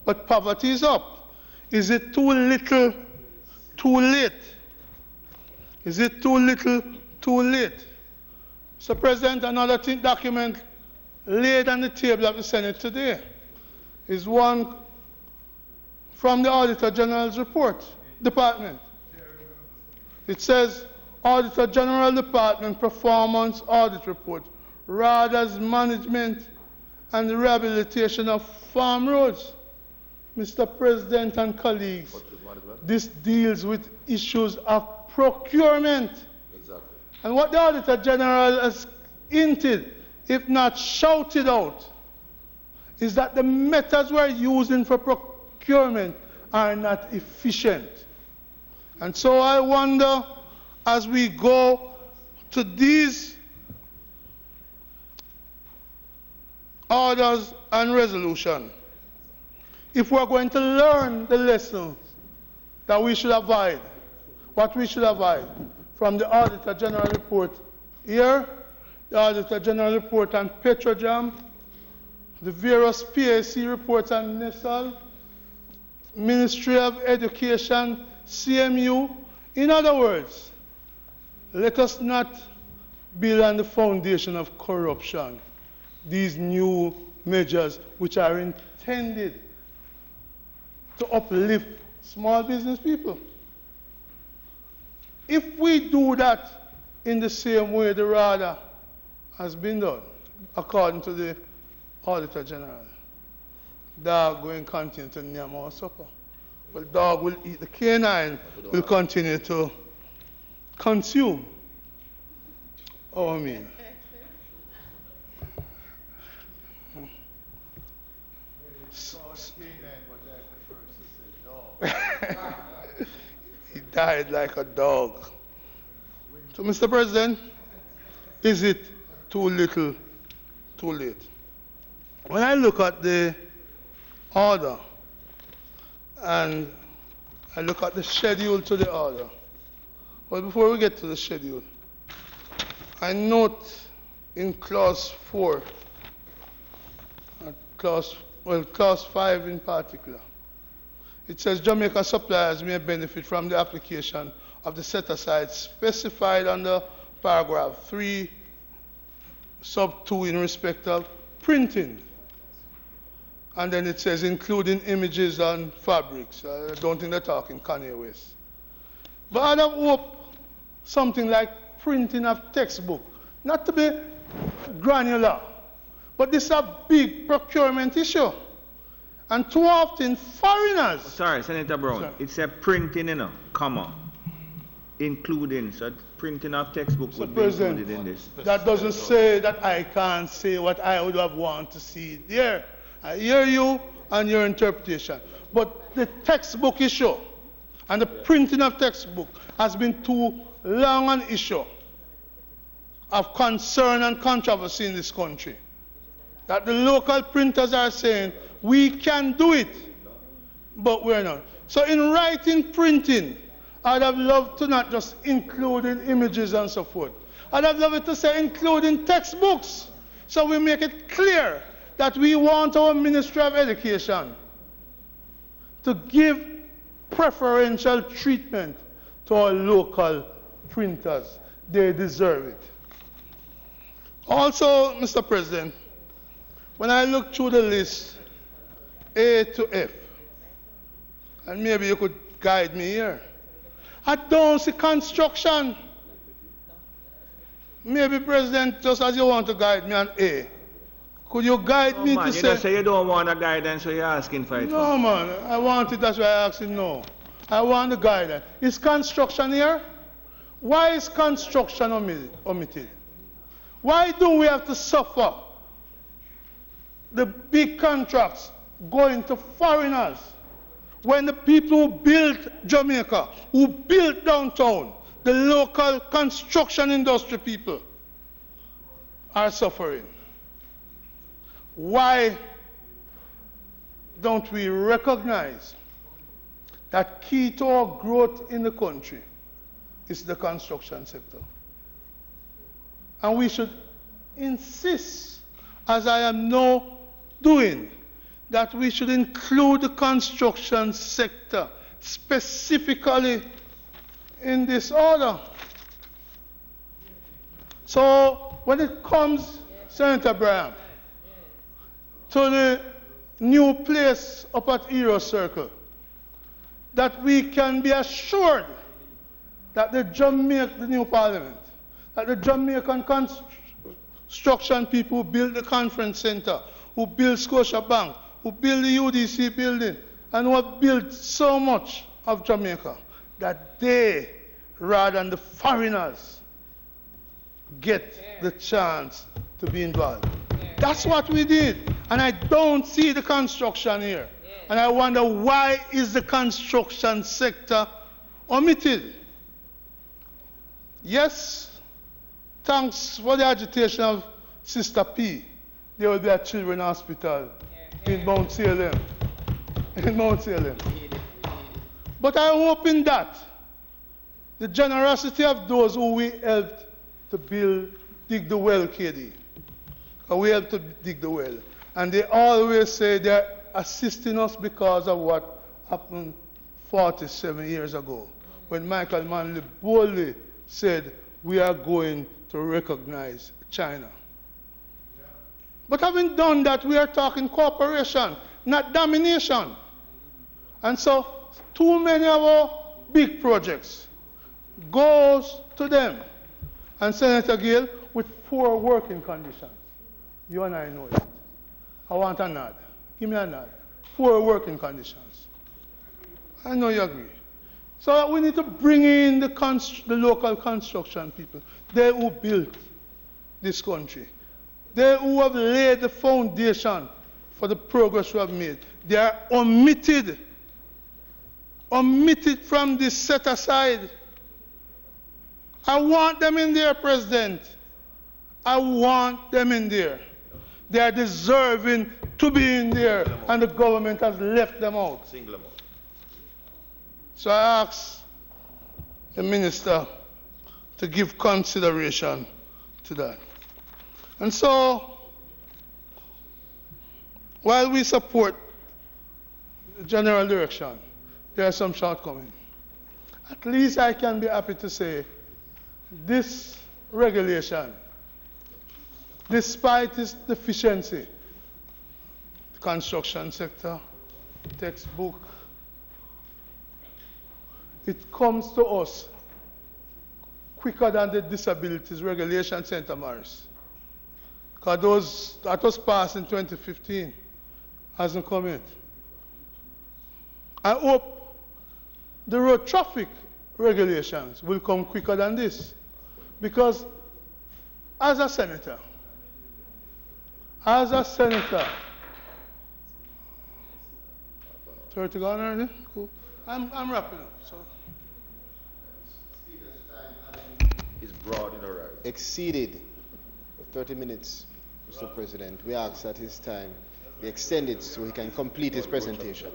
But poverty is up. Is it too little, too late? Is it too little, too late? Mr. President, another document laid on the table of the Senate today is one from the Auditor General's report, department. It says, Auditor General Department Performance Audit Report, RADA's management and the rehabilitation of farm roads. Mr. President and colleagues, this deals with issues of procurement. Exactly. And what the Auditor General has hinted, if not shouted out, is that the methods we're using for procurement are not efficient. And so I wonder, as we go to these orders and resolution, if we're going to learn the lessons that we should avoid, what we should avoid from the Auditor General report here, the Auditor General report on Petrojam, the various PAC reports on NESAL, Ministry of Education, CMU. In other words, let us not build on the foundation of corruption these new measures which are intended to uplift small business people. If we do that in the same way the RADA has been done, according to the Auditor General, dog will continue to name our supper. Well, dog will eat, the canine will continue to consume our meal. He died like a dog. So, Mr. President, is it too little, too late? When I look at the order and I look at the schedule to the order, well, before we get to the schedule, I note in clause 4, clause 5 in particular, it says Jamaica suppliers may benefit from the application of the set-aside specified under paragraph 3, sub 2 in respect of printing. And then it says including images and fabrics. I don't think they're talking Kanye West. But I'd have hoped something like printing of textbook, not to be granular, but this is a big procurement issue. And too often foreigners... Sorry, Senator Brown, Sorry. It's a printing, comma, including, so printing of textbook would be President, included in this. that doesn't say that I can't say what I would have wanted to see there. I hear you and your interpretation. But the textbook issue and the printing of textbook has been too long an issue of concern and controversy in this country. That the local printers are saying, we can do it, but we're not. So in writing printing, I'd have loved to not just include in images and so forth. I'd have loved it to say including textbooks. So we make it clear that we want our Ministry of Education to give preferential treatment to our local printers. They deserve it. Also, Mr. President, when I look through the list, A to F, and maybe you could guide me here, I don't see construction. Maybe, President, just as you want to guide me on A, could you guide me to say... You say you don't want a guidance, so you're asking for it. No, man, I want it, that's why I asked him no. I want the guidance. Is construction here? Why is construction omitted? Why do we have to suffer the big contracts going to foreigners when the people who built Jamaica, who built downtown, the local construction industry people are suffering? Why don't we recognize that key to our growth in the country is the construction sector? And we should insist, as I am now doing, that we should include the construction sector specifically in this order. So when it comes, Senator Bryan, to the new place up at Hero Circle, that we can be assured that the new parliament, that the Jamaican construction people who built the conference center, who built Scotia Bank, who built the UDC building, and who have built so much of Jamaica, that they, rather than the foreigners, get the chance to be involved. That's what we did. And I don't see the construction here. And I wonder, why is the construction sector omitted? Yes, thanks for the agitation of Sister P. There will be a children's hospital in Mount Salem. In Mount Salem. But I hope in that the generosity of those who we helped to dig the well, KD. We helped to dig the well. And they always say they're assisting us because of what happened 47 years ago, when Michael Manley boldly said, we are going to recognize China. But having done that, we are talking cooperation, not domination. And so, too many of our big projects goes to them. And Senator Gill, with poor working conditions. You and I know it. I want a nod. Give me a nod. Poor working conditions. I know you agree. So we need to bring in the local construction people. They who built this country. They who have laid the foundation for the progress we have made. They are omitted from this set aside. I want them in there, President. I want them in there. They are deserving to be in there, and the government has left them out. Single them out. So I ask the minister to give consideration to that. And so, while we support the general direction, there are some shortcomings. At least I can be happy to say this regulation, despite its deficiency, the construction sector, textbook, it comes to us quicker than the Disabilities Regulation Center, Morris. Because that was passed in 2015, hasn't come yet. I hope the road traffic regulations will come quicker than this. Because as a senator, 30 gone already? Cool. I'm wrapping up. So. It's broad in the right. Exceeded 30 minutes, Mr. President. We ask that his time be extended so he can complete his presentation.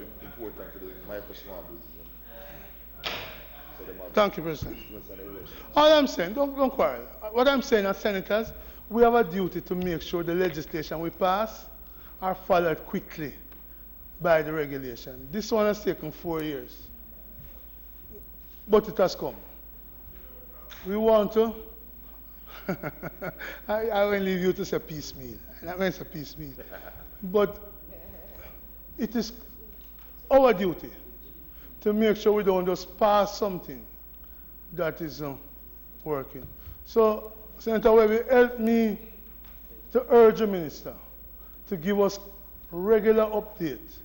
Thank you, President. All I'm saying, don't quarrel. What I'm saying as senators, we have a duty to make sure the legislation we pass are followed quickly by the regulation. This one has taken 4 years, but it has come. We want to. I will leave you to say piecemeal. That means a piecemeal. But it is our duty to make sure we don't just pass something that is working. So, Senator Webby, help me to urge the minister to give us regular updates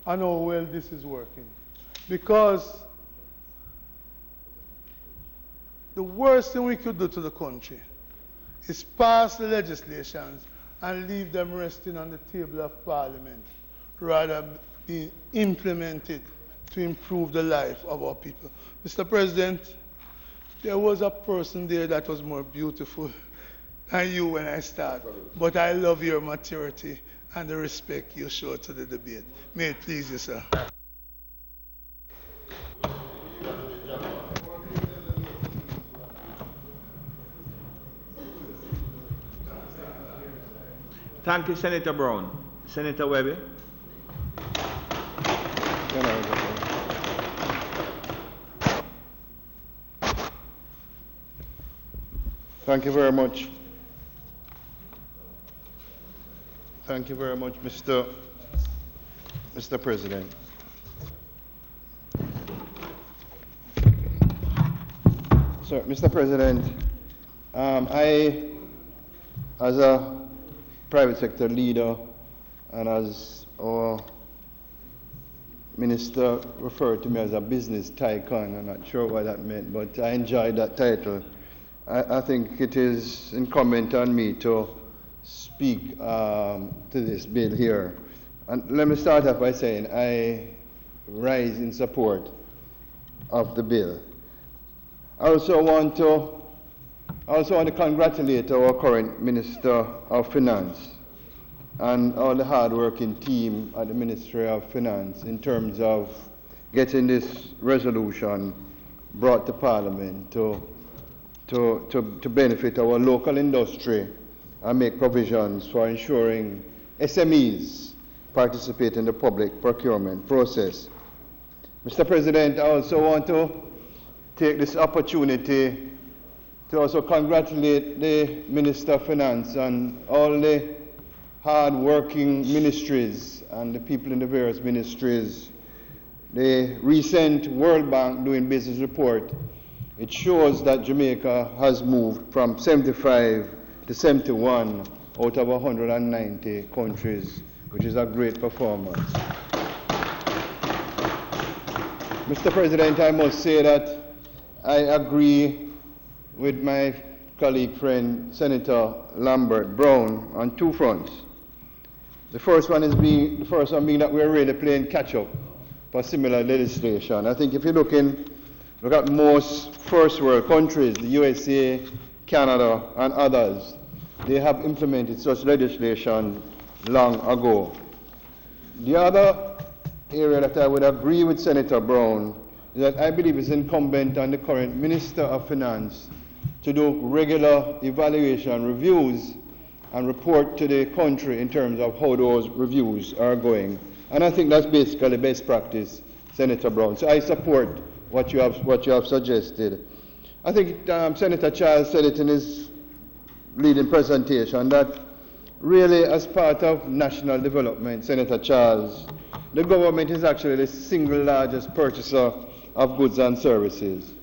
on how well this is working. Because the worst thing we could do to the country is pass the legislations and leave them resting on the table of Parliament rather than being implemented to improve the life of our people. Mr. President, there was a person there that was more beautiful than you when I started, but I love your maturity and the respect you show to the debate. May it please you, sir. Thank you, Senator Brown. Senator Webby. Thank you very much. Thank you very much, Mr. President. So, Mr. President, I, as a private sector leader and as our minister referred to me as a business tycoon, I'm not sure what that meant, but I enjoyed that title. I think it is incumbent on me to speak to this bill here. And let me start off by saying I rise in support of the bill. I also want to congratulate our current Minister of Finance and all the hard-working team at the Ministry of Finance in terms of getting this resolution brought to Parliament to benefit our local industry and make provisions for ensuring SMEs participate in the public procurement process. Mr. President, I also want to take this opportunity to also congratulate the Minister of Finance and all the hard-working ministries and the people in the various ministries. The recent World Bank Doing Business report, it shows that Jamaica has moved from 75 to 71 out of 190 countries, which is a great performance. Mr. President, I must say that I agree with my colleague friend Senator Lambert Brown on two fronts. The first one being that we're really playing catch-up for similar legislation. I think if you look at most first world countries, the USA, Canada, and others, they have implemented such legislation long ago. The other area that I would agree with Senator Brown is that I believe it's incumbent on the current Minister of Finance to do regular evaluation reviews and report to the country in terms of how those reviews are going. And I think that's basically best practice, Senator Brown. So I support what you have suggested. I think Senator Charles said it in his leading presentation that really, as part of national development, Senator Charles, the government is actually the single largest purchaser of goods and services.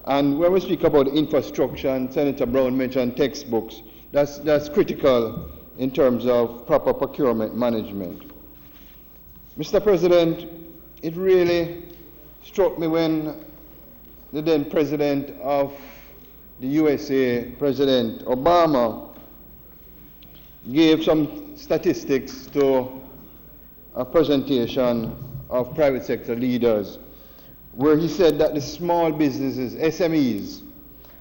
And when we speak about infrastructure, and Senator Brown mentioned textbooks, that's critical in terms of proper procurement management. Mr. President, it really struck me when the then President of the USA, President Obama, gave some statistics to a presentation of private sector leaders, where he said that the small businesses, SMEs,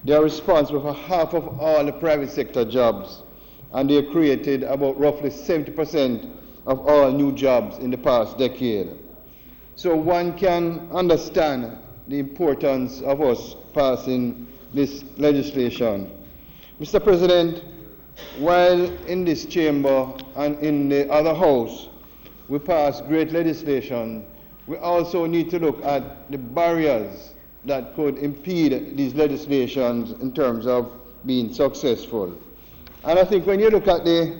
they are responsible for half of all the private sector jobs, and they created about roughly 70% of all new jobs in the past decade. So one can understand the importance of us passing this legislation. Mr. President, while in this chamber and in the other house we pass great legislation, we also need to look at the barriers that could impede these legislations in terms of being successful. And I think when you look at the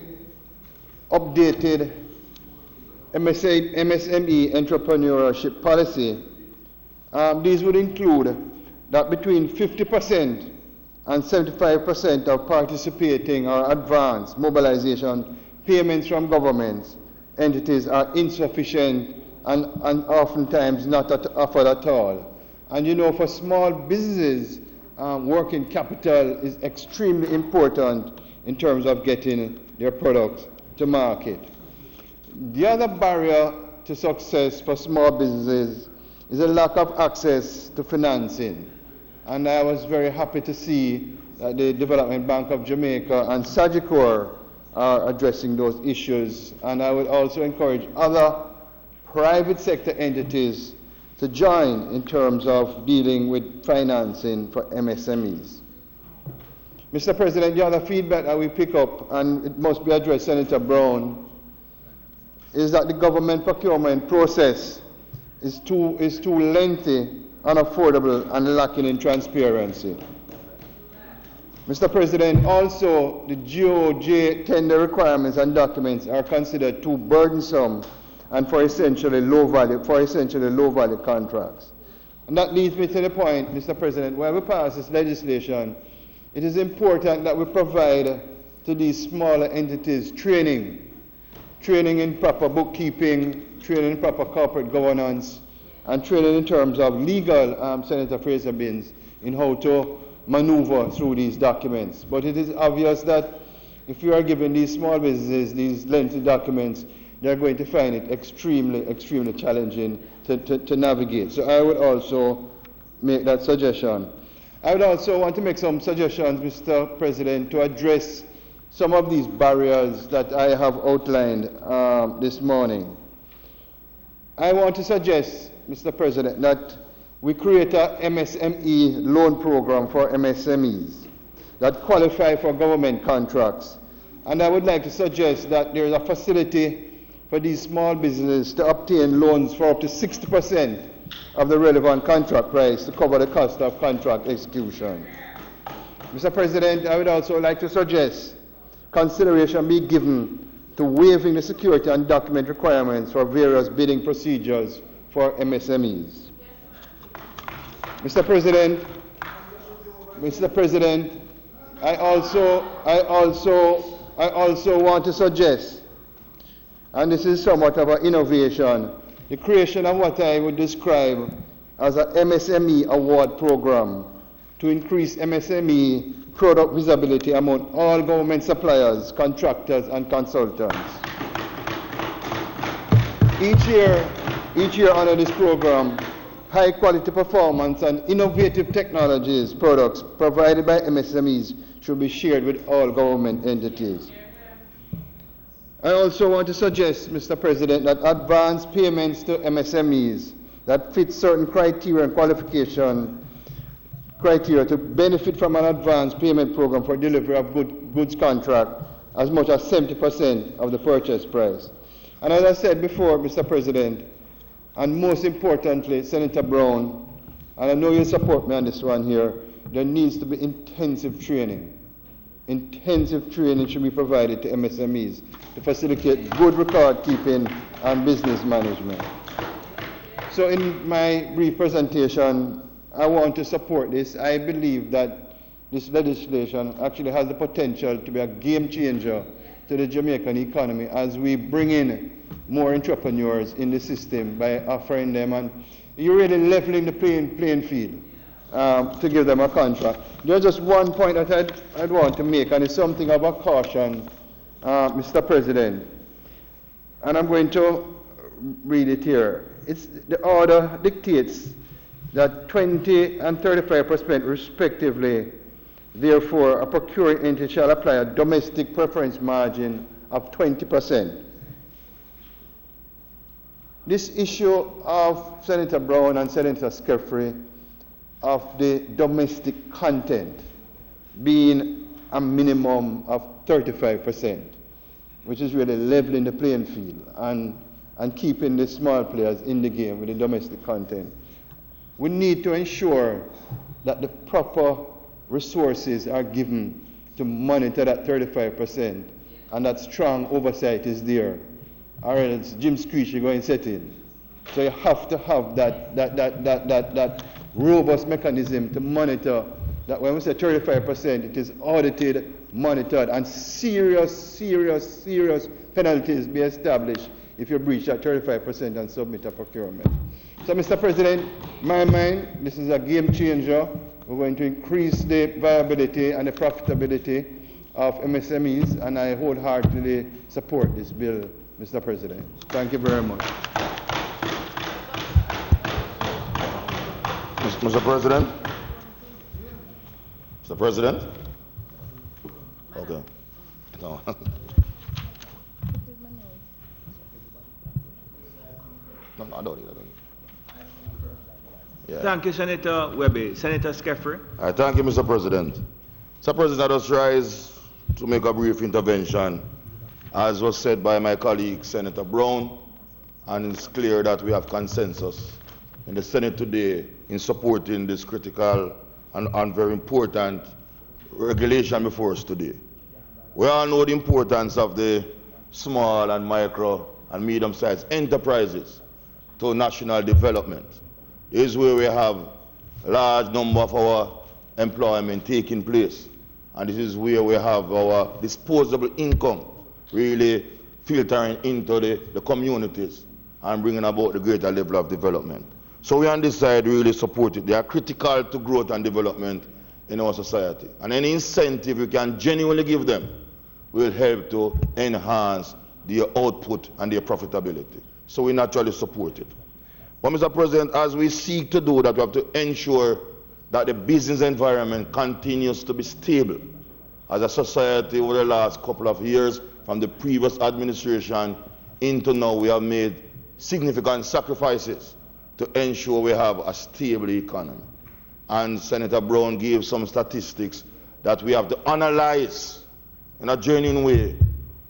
updated MSME entrepreneurship policy, these would include that between 50% and 75% of participating or advanced mobilization payments from governments entities are insufficient and oftentimes not offered at all. And you know, for small businesses, working capital is extremely important in terms of getting their products to market. The other barrier to success for small businesses is a lack of access to financing. And I was very happy to see that the Development Bank of Jamaica and Sagicor are addressing those issues. And I would also encourage other private sector entities to join in terms of dealing with financing for MSMEs. Mr. President, the other feedback that we pick up, and it must be addressed, Senator Brown, is that the government procurement process is too lengthy, unaffordable, and lacking in transparency. Mr. President, also the GOJ tender requirements and documents are considered too burdensome and for essentially low value contracts. And that leads me to the point, Mr. President, when we pass this legislation, it is important that we provide to these smaller entities training in proper bookkeeping, training in proper corporate governance, and training in terms of legal, Senator Fraser-Binns, in how to maneuver through these documents. But it is obvious that if you are giving these small businesses these lengthy documents, they're going to find it extremely challenging to navigate. So I would also make that suggestion. I would also want to make some suggestions, Mr. President, to address some of these barriers that I have outlined this morning. I want to suggest, Mr. President, that we create a MSME loan program for MSMEs that qualify for government contracts. And I would like to suggest that there is a facility for these small businesses to obtain loans for up to 60% of the relevant contract price to cover the cost of contract execution. Mr. President, I would also like to suggest consideration be given to waiving the security and document requirements for various bidding procedures for MSMEs. Mr. President, I also want to suggest, and this is somewhat of an innovation, the creation of what I would describe as an MSME award program to increase MSME product visibility among all government suppliers, contractors, and consultants. Each year under this program, high quality performance and innovative technologies products provided by MSMEs should be shared with all government entities. I also want to suggest, Mr. President, that advance payments to MSMEs that fit certain criteria and qualification criteria to benefit from an advance payment program for delivery of goods contract as much as 70% of the purchase price. And as I said before, Mr. President, and most importantly, Senator Brown, and I know you support me on this one here, there needs to be intensive training. Intensive training should be provided to MSMEs to facilitate good record keeping and business management. So in my brief presentation, I want to support this. I believe that this legislation actually has the potential to be a game changer to the Jamaican economy as we bring in more entrepreneurs in the system by offering them, and you're really leveling the playing field to give them a contract. There's just one point that I'd want to make, and it's something of a caution, Mr. President, and I'm going to read it here. The order dictates that 20 and 35% respectively. Therefore, a procuring entity shall apply a domestic preference margin of 20%. This issue of Senator Brown and Senator Skeffrey of the domestic content being a minimum of 35%, which is really leveling the playing field and keeping the small players in the game with the domestic content. We need to ensure that the proper resources are given to monitor that 35% and that strong oversight is there, or else Jim Screech is going to set in. So you have to have that robust mechanism to monitor that when we say 35%, it is audited, monitored, and serious penalties be established if you breach that 35% and submit a procurement. So, Mr. President, in my mind, this is a game changer. We're going to increase the viability and the profitability of MSMEs, and I wholeheartedly support this bill, Mr. President. Thank you very much. Mr. President? Mr. President? Okay. No. No, I don't need it. Yeah. Thank you, Senator Webby. Senator Skeffrey. Thank you, Mr. President. Mr. President, I just rise to make a brief intervention. As was said by my colleague, Senator Brown, and it's clear that we have consensus in the Senate today in supporting this critical and very important regulation before us today. We all know the importance of the small and micro and medium-sized enterprises to national development. This is where we have a large number of our employment taking place, and this is where we have our disposable income really filtering into the communities and bringing about the greater level of development. So we on this side really support it. They are critical to growth and development in our society, and any incentive we can genuinely give them will help to enhance their output and their profitability. So we naturally support it. But Mr. President, as we seek to do that, we have to ensure that the business environment continues to be stable. As a society over the last couple of years, from the previous administration into now, we have made significant sacrifices to ensure we have a stable economy. And Senator Brown gave some statistics that we have to analyze in a genuine way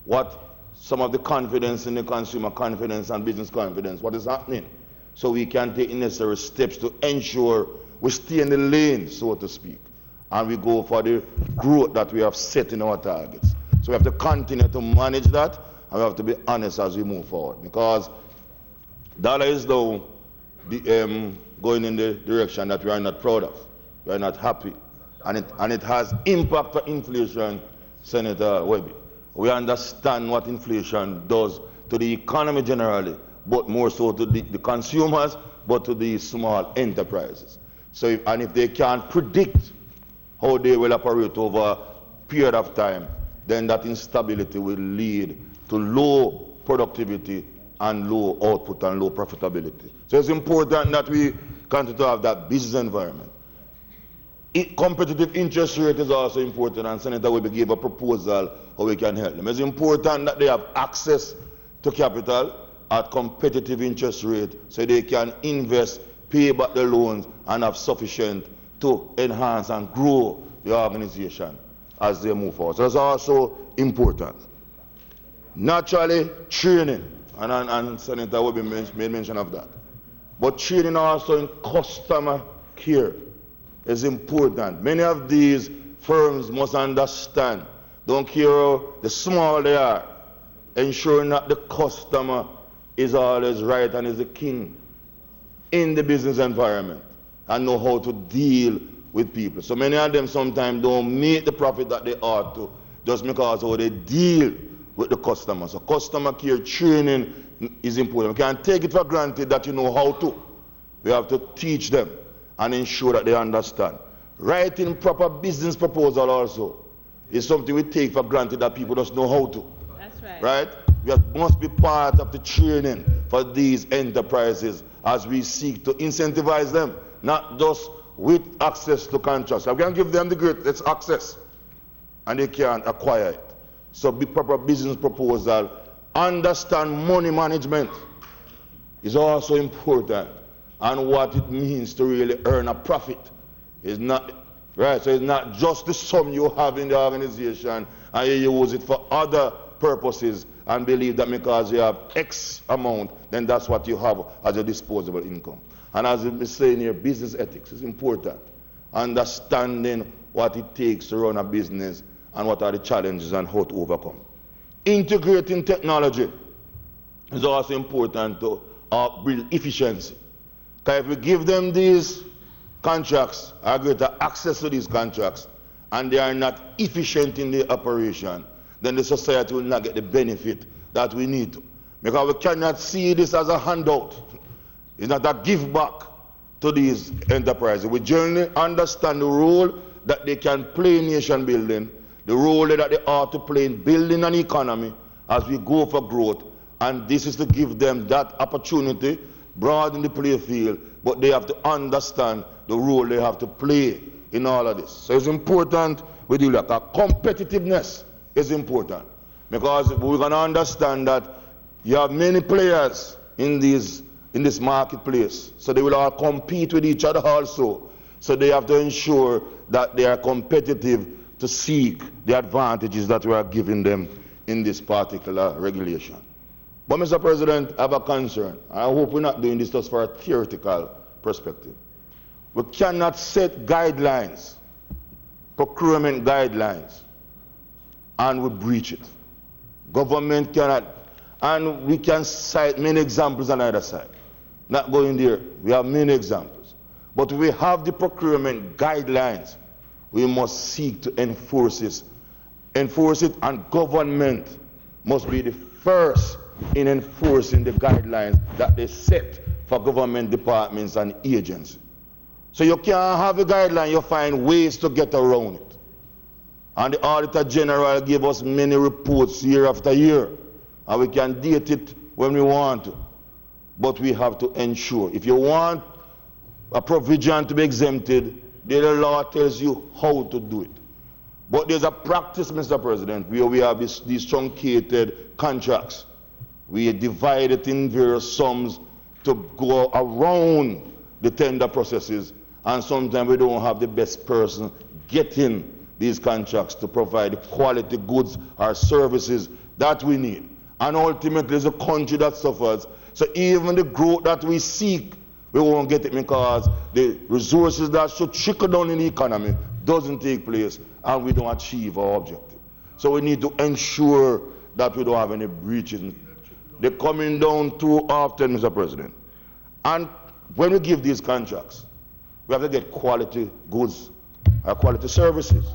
what some of the confidence in the consumer confidence and business confidence, what is happening, so we can take necessary steps to ensure we stay in the lane, so to speak, and we go for the growth that we have set in our targets. So we have to continue to manage that, and we have to be honest as we move forward, because dollar is now going in the direction that we are not proud of, we are not happy, and it has impact for inflation, Senator Webby. We understand what inflation does to the economy generally, but more so to the consumers, but to the small enterprises. So if they can't predict how they will operate over a period of time, then that instability will lead to low productivity and low output and low profitability. So it's important that we continue to have that business environment. Competitive interest rate is also important, and Senator Webby gave a proposal how we can help them. It's important that they have access to capital at competitive interest rate so they can invest, pay back the loans, and have sufficient to enhance and grow the organization as they move forward. So that's also important. Naturally, training, and Senator will be made mention of that. But training also in customer care is important. Many of these firms must understand, don't care how the small they are, ensuring that the customer is always right and is the king in the business environment and know how to deal with people. So many of them sometimes don't make the profit that they ought to just because of how they deal with the customer. So customer care training is important. We can't take it for granted that you know how to. We have to teach them and ensure that they understand. Writing proper business proposal also is something we take for granted that people just know how to. That's right. Right? We must be part of the training for these enterprises as we seek to incentivize them, not just with access to contracts. We can give them the greatest access and they can acquire it. So be proper business proposal. Understand money management is also important and what it means to really earn a profit. It's not right. So it's not just the sum you have in the organization and you use it for other purposes and believe that because you have X amount, then that's what you have as a disposable income. And as we say here, business ethics is important. Understanding what it takes to run a business and what are the challenges and how to overcome. Integrating technology is also important to build efficiency. Because if we give them these contracts, or greater access to these contracts, and they are not efficient in their operation, then the society will not get the benefit that we need to. Because we cannot see this as a handout. It's not a give back to these enterprises. We generally understand the role that they can play in nation building, the role that they ought to play in building an economy as we go for growth. And this is to give them that opportunity, broaden the playing field, but they have to understand the role they have to play in all of this. So it's important we do that. Competitiveness is important because we're going to understand that you have many players in this marketplace, so they will all compete with each other also. So they have to ensure that they are competitive to seek the advantages that we are giving them in this particular regulation. But Mr. President, I have a concern. I hope we're not doing this just for a theoretical perspective. We cannot set guidelines, procurement guidelines, and we breach it. Government cannot, and we can cite many examples on either side. Not going there, we have many examples. But we have the procurement guidelines. We must seek to enforce it. Enforce it, and government must be the first in enforcing the guidelines that they set for government departments and agencies. So you can't have a guideline, you find ways to get around it. And the Auditor General gave us many reports year after year, and we can date it when we want to. But we have to ensure, if you want a provision to be exempted, the law tells you how to do it. But there's a practice, Mr. President, where we have these truncated contracts. We divide it in various sums to go around the tender processes, and sometimes we don't have the best person getting these contracts to provide the quality goods or services that we need. And ultimately, it's a country that suffers. So even the growth that we seek, we won't get it because the resources that should trickle down in the economy doesn't take place, and we don't achieve our objective. So we need to ensure that we don't have any breaches. They're coming down too often, Mr. President. And when we give these contracts, we have to get quality goods or quality services.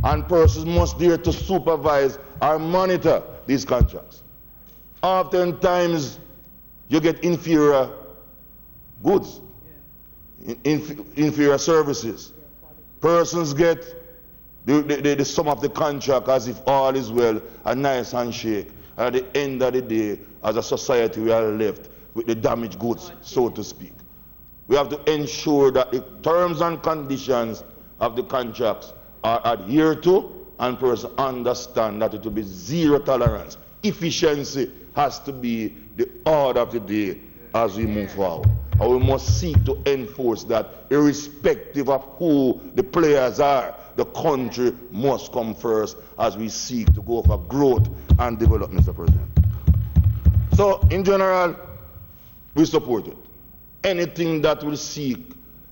And persons must be there to supervise or monitor these contracts. Oftentimes, you get inferior goods, inferior services. Persons get the sum of the contract as if all is well, a nice handshake. And at the end of the day, as a society, we are left with the damaged goods, so to speak. We have to ensure that the terms and conditions of the contracts are adhered to, and persons understand that it will be zero tolerance. Efficiency has to be the order of the day as we move forward. and we must seek to enforce that irrespective of who the players are. The country must come first as we seek to go for growth and development, Mr. President. So, in general, we support it. Anything that will seek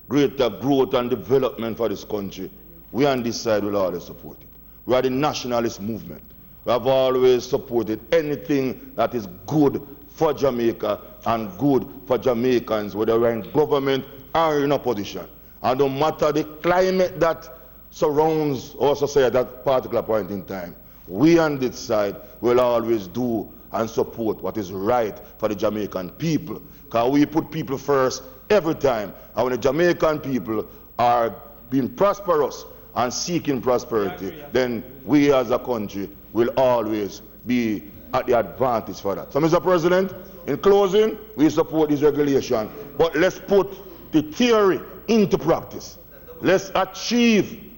greater growth and development for this country, we on this side will always support it. We are the nationalist movement. We have always supported anything that is good for Jamaica and good for Jamaicans, whether we're in government or in opposition. And no matter the climate that surrounds our society at that particular point in time, we on this side will always do and support what is right for the Jamaican people. Because we put people first every time. And when the Jamaican people are being prosperous and seeking prosperity, then we as a country will always be at the advantage for that. So, Mr. President, in closing, we support this regulation, but let's put the theory into practice. Let's achieve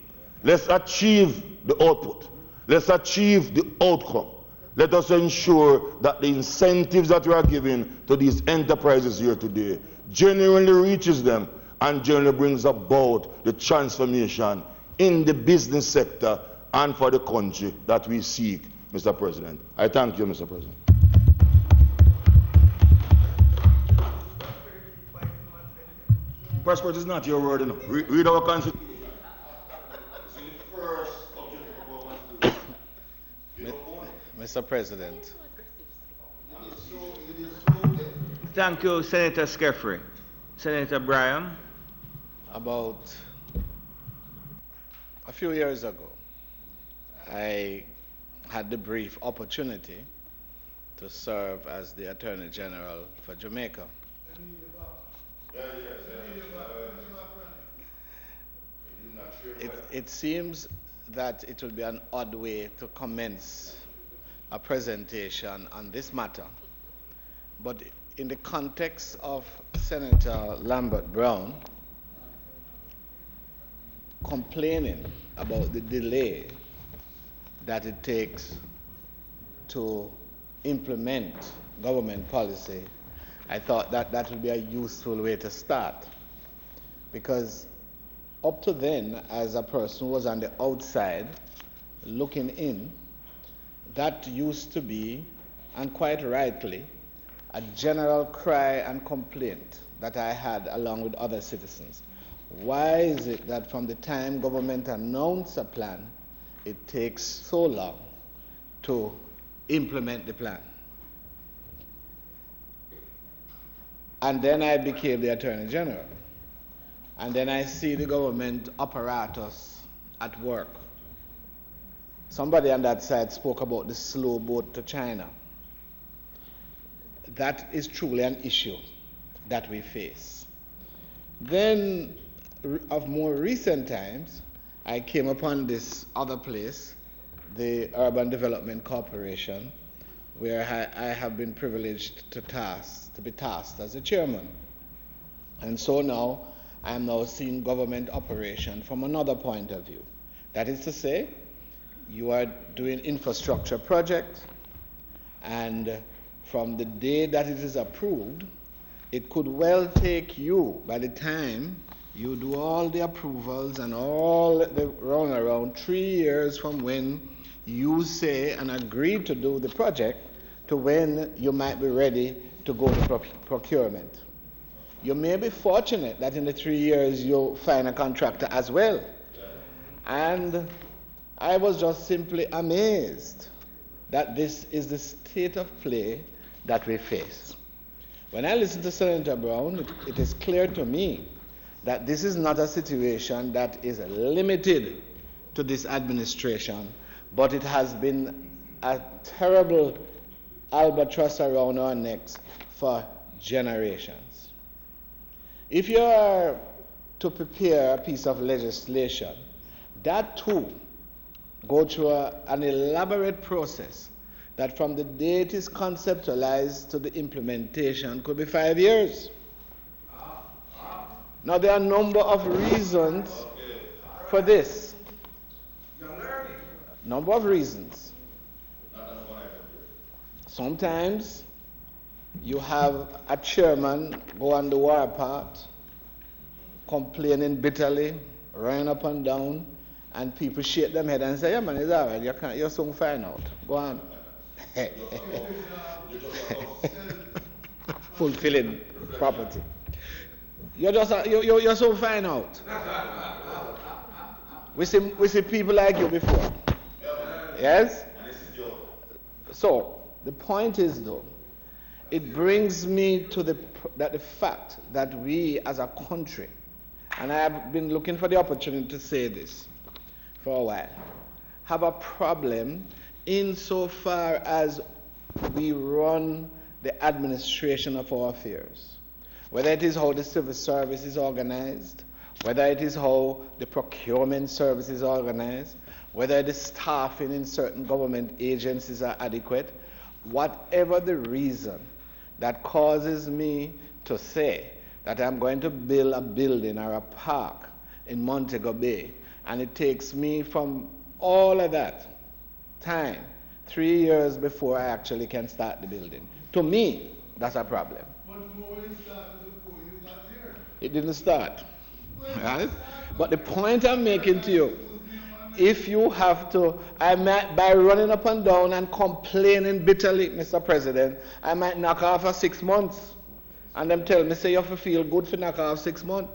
the output. Let's achieve the outcome. Let us ensure that the incentives that we are giving to these enterprises here today genuinely reaches them and genuinely brings about the transformation in the business sector and for the country that we seek, Mr. President. I thank you, Mr. President. Prosperity is not your word, you know. Read our constitution. Mr. President. Thank you, Senator Skeffrey. Senator Bryan. About a few years ago, I had the brief opportunity to serve as the Attorney General for Jamaica. It seems that it will be an odd way to commence a presentation on this matter, but in the context of Senator Lambert Brown complaining about the delay that it takes to implement government policy, I thought that that would be a useful way to start. Because up to then, as a person who was on the outside looking in, that used to be, and quite rightly, a general cry and complaint that I had along with other citizens. Why is it that from the time government announced a plan, it takes so long to implement the plan? And then I became the Attorney General. And then I see the government apparatus at work. Somebody on that side spoke about the slow boat to China. That is truly an issue that we face. Then, of more recent times, I came upon this other place, the Urban Development Corporation, where I have been privileged to be tasked as the chairman. And so now, I am now seeing government operation from another point of view. That is to say, you are doing infrastructure project, and from the day that it is approved, it could well take you, by the time you do all the approvals and all the round around, 3 years from when you say and agree to do the project to when you might be ready to go to procurement. You may be fortunate that in the 3 years you find a contractor as well. And I was just simply amazed that this is the state of play that we face. When I listen to Senator Brown, it is clear to me that this is not a situation that is limited to this administration, but it has been a terrible albatross around our necks for generations. If you are to prepare a piece of legislation, that too go through an elaborate process that from the day it is conceptualized to the implementation could be 5 years. Now there are a number of reasons for this. Number of reasons. Sometimes You have a chairman go on the warpath, complaining bitterly, running up and down, and people shake them head and say, yeah man, it's all right, you'll soon find out. Go on. Fulfilling property. You're soon find out. We see people like you before. Yes? So, the point is though, it brings me to the fact that we as a country, and I have been looking for the opportunity to say this for a while, have a problem insofar as we run the administration of our affairs. Whether it is how the civil service is organized, whether it is how the procurement service is organized, whether the staffing in certain government agencies are adequate, whatever the reason that causes me to say that I'm going to build a building or a park in Montego Bay, and it takes me from all of that time 3 years before I actually can start the building. To me, that's a problem. It didn't start. Right? But the point I'm making to you, if you have to, by running up and down and complaining bitterly, Mr. President, I might knock off for 6 months. And them tell me, say, you have to feel good for knock off 6 months.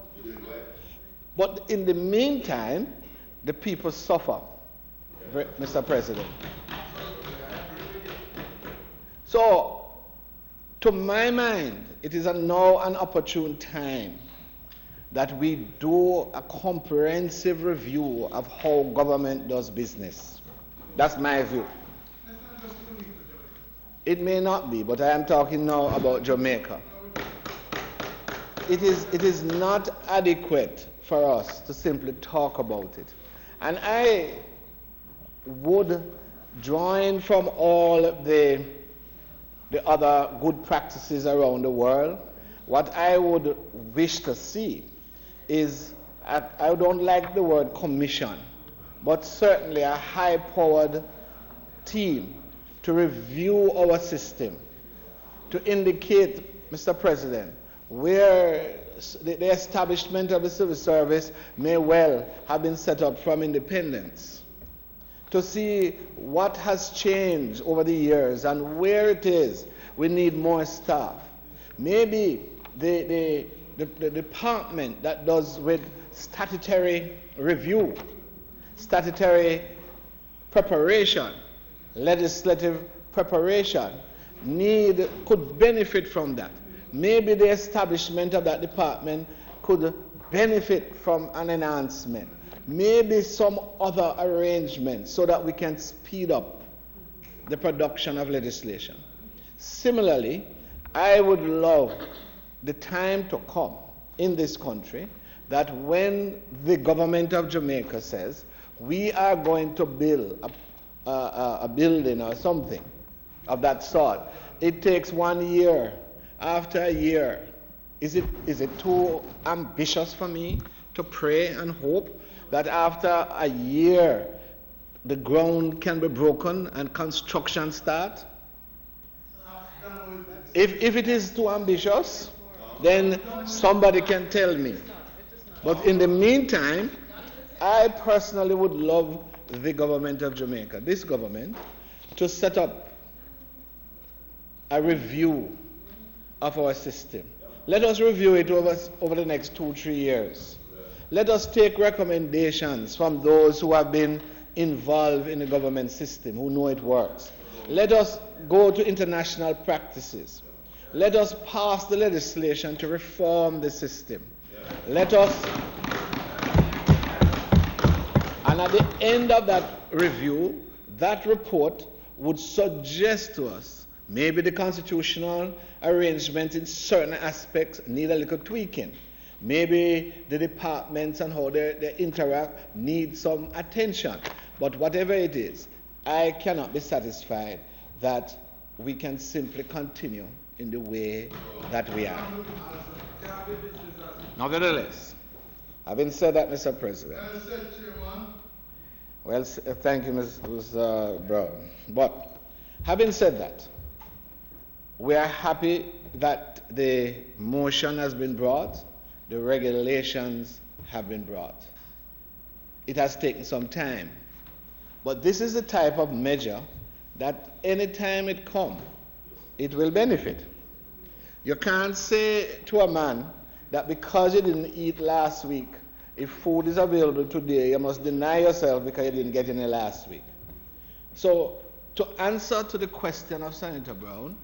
But in the meantime, the people suffer, Mr. President. So, to my mind, it is now an opportune time that we do a comprehensive review of how government does business. That's my view. It may not be, but I am talking now about Jamaica. It is not adequate for us to simply talk about it. And I would join from all the other good practices around the world. What I would wish to see is, I don't like the word commission, but certainly a high-powered team to review our system, to indicate, Mr. President, where the establishment of the civil service may well have been set up from independence, to see what has changed over the years and where it is we need more staff. Maybe the department that does with statutory review, statutory preparation, legislative preparation, could benefit from that. Maybe the establishment of that department could benefit from an enhancement. Maybe some other arrangement so that we can speed up the production of legislation. Similarly, I would love the time to come in this country that when the government of Jamaica says we are going to build a building or something of that sort, it takes 1 year. After a year, is it too ambitious for me to pray and hope that after a year the ground can be broken and construction start? If it is too ambitious, then somebody can tell me. But in the meantime, I personally would love the government of Jamaica, this government, to set up a review of our system. Let us review it over the next 2-3 years. Let us take recommendations from those who have been involved in the government system, who know it works. Let us go to international practices. Let us pass the legislation to reform the system. Let us, and at the end of that review, that report would suggest to us maybe the constitutional arrangement in certain aspects need a little tweaking. Maybe the departments and how they interact need some attention. But whatever it is, I cannot be satisfied that we can simply continue in the way that we are. Nevertheless, having said that, Mr. President, well, thank you, Ms. Brown. But having said that, We are happy that the motion has been brought, the regulations have been brought. It has taken some time, but this is the type of measure that any time it comes, it will benefit. You can't say to a man that because you didn't eat last week, if food is available today, you must deny yourself because you didn't get any last week. So, to answer to the question of Senator Brown,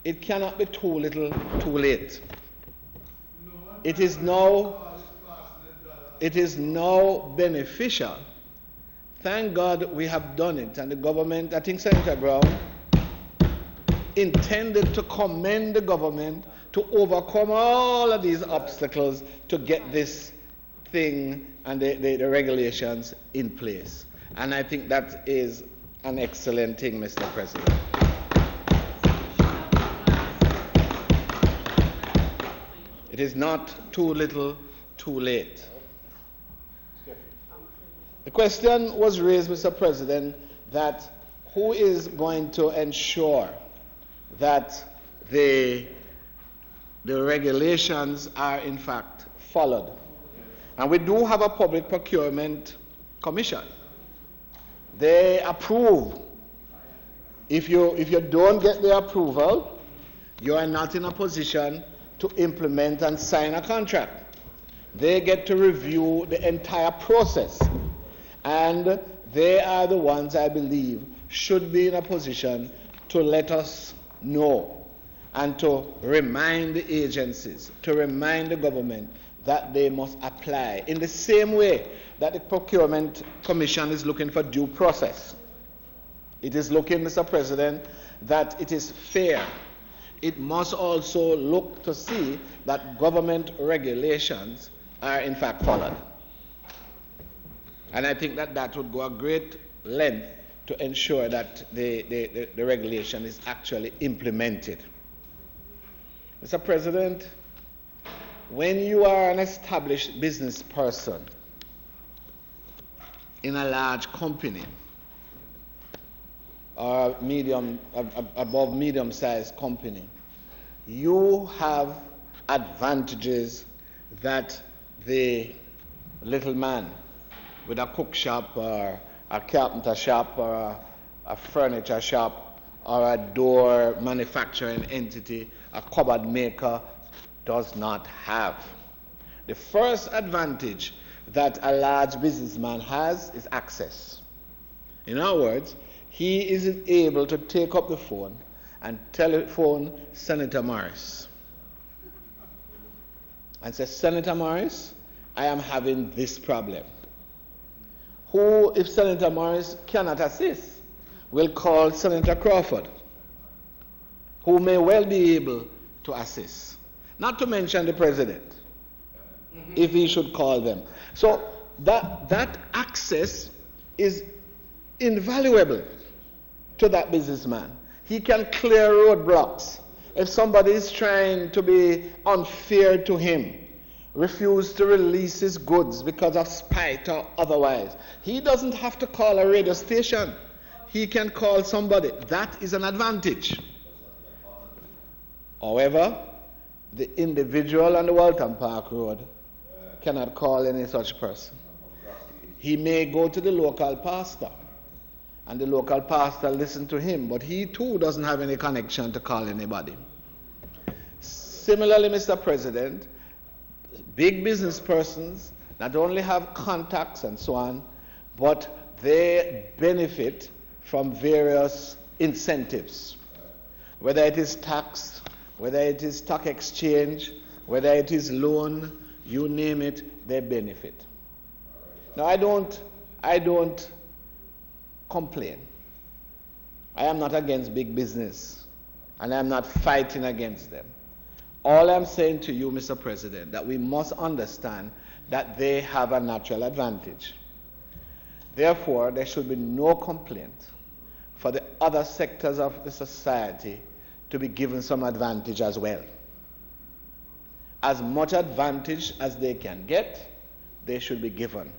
it cannot be too little, too late. It is now beneficial. Thank God we have done it, and the government, I think Senator Brown intended to commend the government to overcome all of these obstacles to get this thing and the regulations in place. And I think that is an excellent thing, Mr. President. It is not too little, too late. The question was raised, Mr. President, that who is going to ensure that the regulations are in fact followed. And we do have a Public Procurement Commission. They approve. If you don't get the approval, you are not in a position to implement and sign a contract. They get to review the entire process. And they are the ones, I believe, should be in a position to let us know and to remind the agencies, to remind the government that they must apply in the same way that the Procurement Commission is looking for due process. It is looking, Mr. President, that it is fair. It must also look to see that government regulations are in fact followed. And I think that that would go a great length to ensure that the regulation is actually implemented. Mr. President, when you are an established business person in a large company or above medium-sized company, you have advantages that the little man with a cook shop or a carpenter shop or a furniture shop or a door manufacturing entity, a cupboard maker, does not have. The first advantage that a large businessman has is access. In other words, he is able to take up the phone and telephone Senator Morris and say, Senator Morris, I am having this problem. Who, if Senator Morris cannot assist, will call Senator Crawford, who may well be able to assist. Not to mention the president, if he should call them. So that access is invaluable to that businessman. He can clear roadblocks. If somebody is trying to be unfair to him, refuse to release his goods because of spite or otherwise, he doesn't have to call a radio station. He can call somebody. That is an advantage. However, the individual on the Walton Park Road cannot call any such person. He may go to the local pastor, and the local pastor listen to him, but he too doesn't have any connection to call anybody. Similarly, Mr. President, big business persons not only have contacts and so on, but they benefit from various incentives, whether it is tax, whether it is stock exchange, whether it is loan, you name it, they benefit. Now, I don't complain. I am not against big business, and I am not fighting against them. All I'm saying to you, Mr. President, that we must understand that they have a natural advantage. Therefore, there should be no complaint for the other sectors of the society to be given some advantage as well. As much advantage as they can get, they should be given.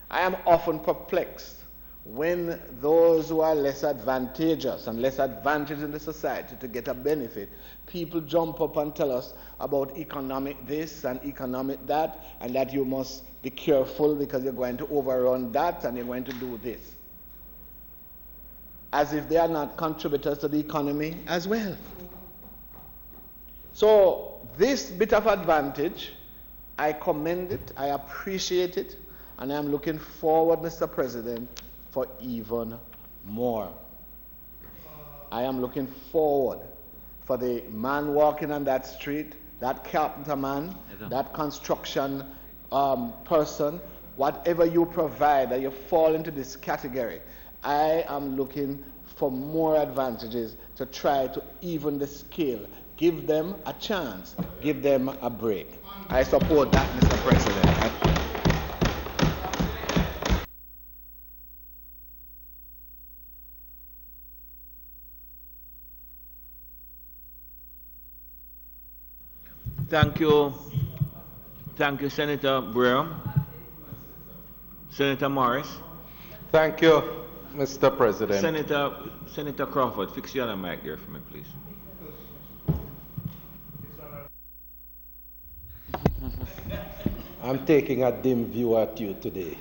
I am often perplexed when those who are less advantageous and less advantaged in the society to get a benefit, people jump up and tell us about economic this and economic that, and that you must be careful because you're going to overrun that and you're going to do this. As if they are not contributors to the economy as well. So this bit of advantage, I commend it, I appreciate it, and I'm looking forward, Mr. President, for even more. I am looking forward for the man walking on that street, that carpenter man, that construction person, whatever you provide, that you fall into this category. I am looking for more advantages to try to even the scale. Give them a chance. Give them a break. I support that, Mr. President. Thank you. Thank you, Senator Brewer. Senator Morris. Thank you, Mr. President. Senator Crawford, fix your other mic there for me, please. I'm taking a dim view at you today.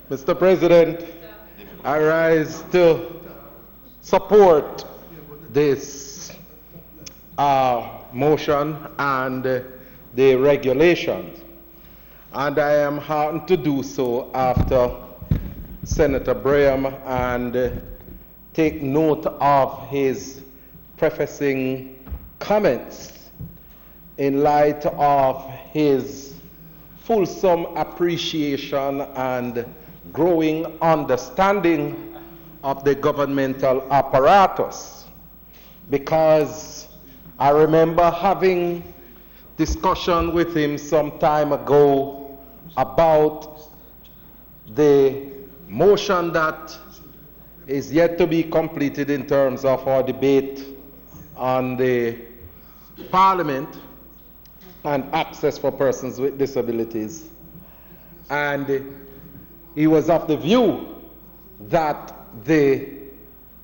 Mr. President, I rise to support this motion and the regulations. And I am heartened to do so after Senator Braham and take note of his prefacing comments in light of his fulsome appreciation and growing understanding of the governmental apparatus. Because I remember having discussion with him some time ago about the motion that is yet to be completed in terms of our debate on the Parliament and access for persons with disabilities. And he was of the view that the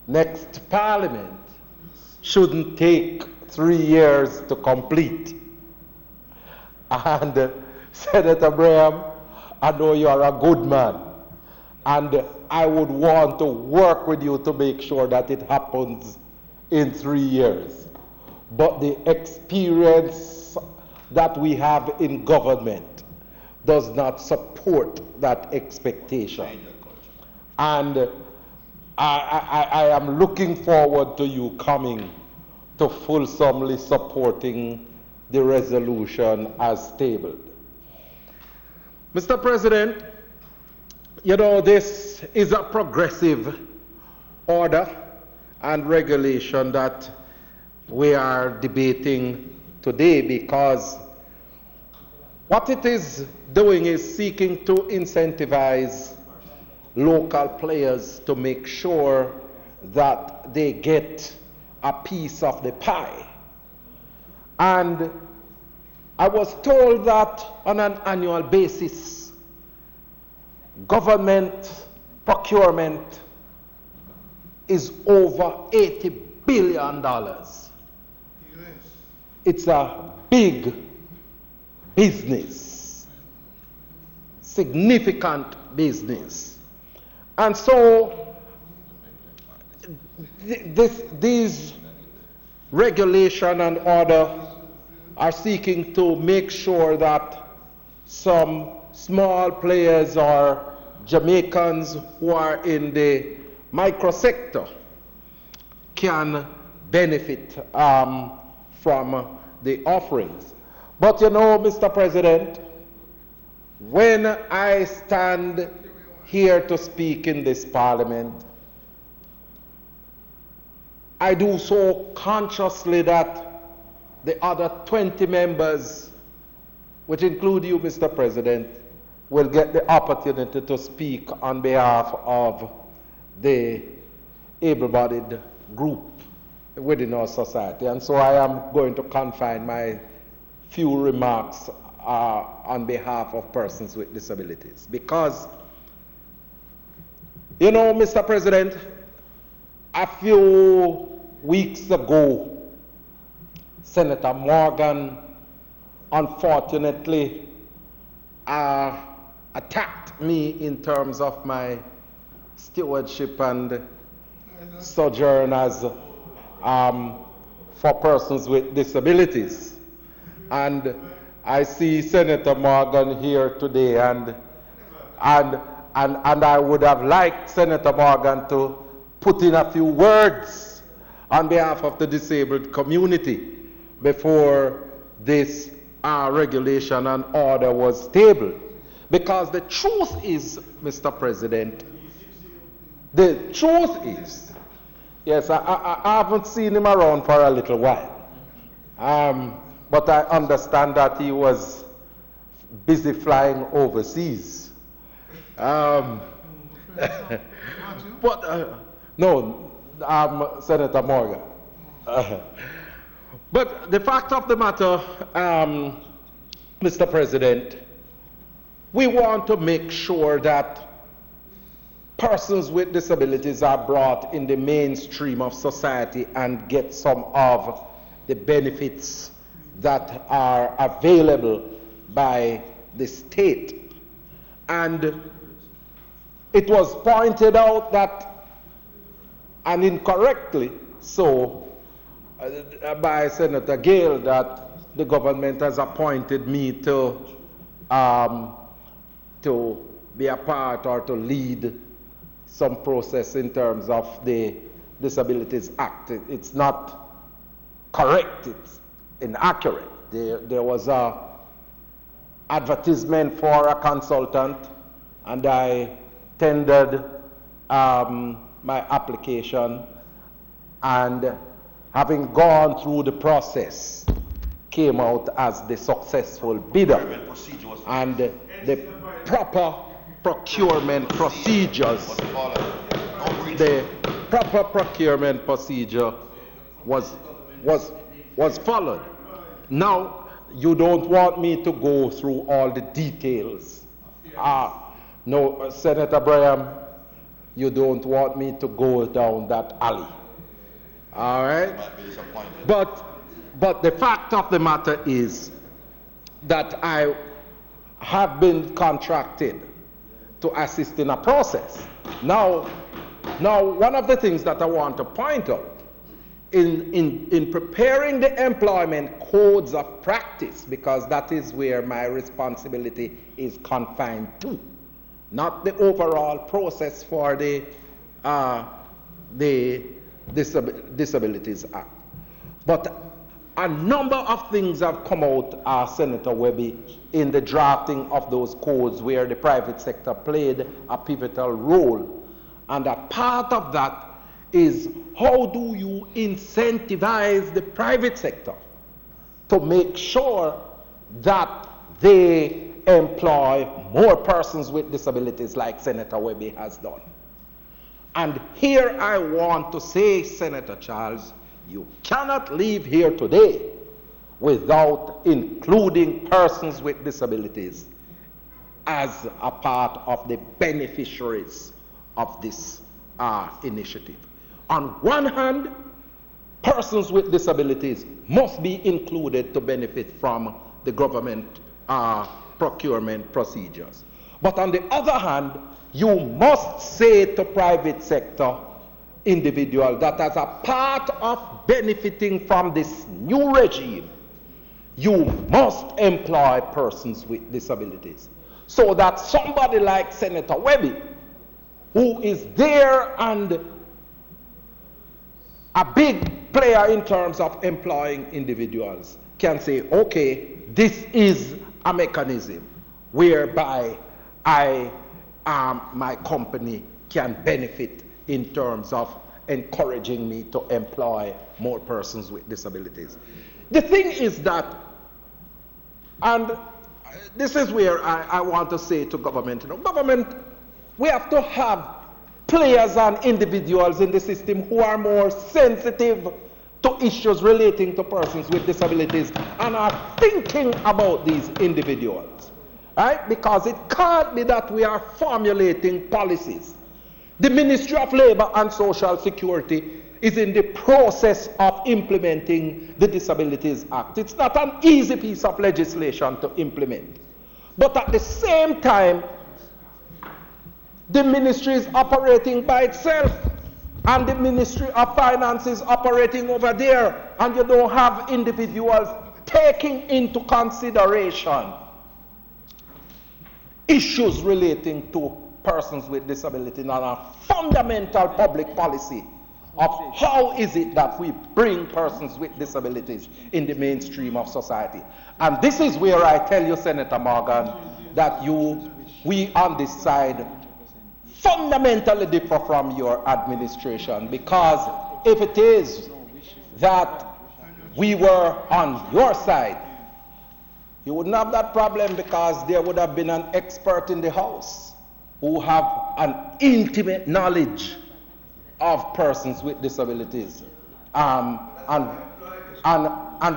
next Parliament shouldn't take 3 years to complete. And Senator Braham, I know you are a good man, and I would want to work with you to make sure that it happens in 3 years. But the experience that we have in government does not support that expectation. And I am looking forward to you coming to fulsomely supporting the resolution as tabled. Mr. President, you know, this is a progressive order and regulation that we are debating today, because what it is doing is seeking to incentivize local players to make sure that they get a piece of the pie. And I was told that on an annual basis, government procurement is over $80 billion. It's a big business, significant business. And so these regulation and order are seeking to make sure that some small players or Jamaicans who are in the microsector can benefit from the offerings. But you know, Mr. President, when I stand here to speak in this Parliament, I do so consciously that the other 20 members, which include you, Mr. President, will get the opportunity to speak on behalf of the able-bodied group within our society. And so I am going to confine my few remarks on behalf of persons with disabilities. Because, you know, Mr. President, a few weeks ago, Senator Morgan unfortunately attacked me in terms of my stewardship and sojourn as for persons with disabilities. And I see Senator Morgan here today, and I would have liked Senator Morgan to put in a few words on behalf of the disabled community before this regulation and order was tabled. Because the truth is, Mr. President, the truth is, yes, I haven't seen him around for a little while. But I understand that he was busy flying overseas. No, Senator Morgan. But the fact of the matter, Mr. President, we want to make sure that persons with disabilities are brought in the mainstream of society and get some of the benefits that are available by the state. And it was pointed out that, and incorrectly so, by Senator Gale, that the government has appointed me to be a part or to lead some process in terms of the Disabilities Act. It's not correct, it's inaccurate. There was an advertisement for a consultant, and I tendered my application, and having gone through the process, came out as the successful bidder. And the proper procurement procedures, the proper procurement procedure was followed. Now, you don't want me to go through all the details. No, Senator Braham, you don't want me to go down that alley. All right? But the fact of the matter is that I have been contracted to assist in a process. Now, one of the things that I want to point out, in preparing the employment codes of practice, because that is where my responsibility is confined to, not the overall process for the Disabilities Act. But a number of things have come out, Senator Webby, in the drafting of those codes where the private sector played a pivotal role. And a part of that is, how do you incentivize the private sector to make sure that they employ more persons with disabilities like Senator Webby has done? And here I want to say, Senator Charles, you cannot leave here today without including persons with disabilities as a part of the beneficiaries of this initiative. On one hand, persons with disabilities must be included to benefit from the government procurement procedures. But on the other hand, you must say to private sector individual that as a part of benefiting from this new regime, you must employ persons with disabilities. So that somebody like Senator Webby, who is there and a big player in terms of employing individuals, can say, okay, this is a mechanism whereby my company can benefit in terms of encouraging me to employ more persons with disabilities. The thing is that, and this is where I want to say to government, government, we have to have players and individuals in the system who are more sensitive to issues relating to persons with disabilities and are thinking about these individuals, right? Because it can't be that we are formulating policies. The Ministry of Labour and Social Security is in the process of implementing the Disabilities Act. It's not an easy piece of legislation to implement. But at the same time, the ministry is operating by itself, and the Ministry of Finance is operating over there, and you don't have individuals taking into consideration issues relating to persons with disability and a fundamental public policy of how is it that we bring persons with disabilities in the mainstream of society. And this is where I tell you, Senator Morgan, that we on this side fundamentally differ from your administration, because if it is that we were on your side, you wouldn't have that problem, because there would have been an expert in the House who have an intimate knowledge of persons with disabilities, and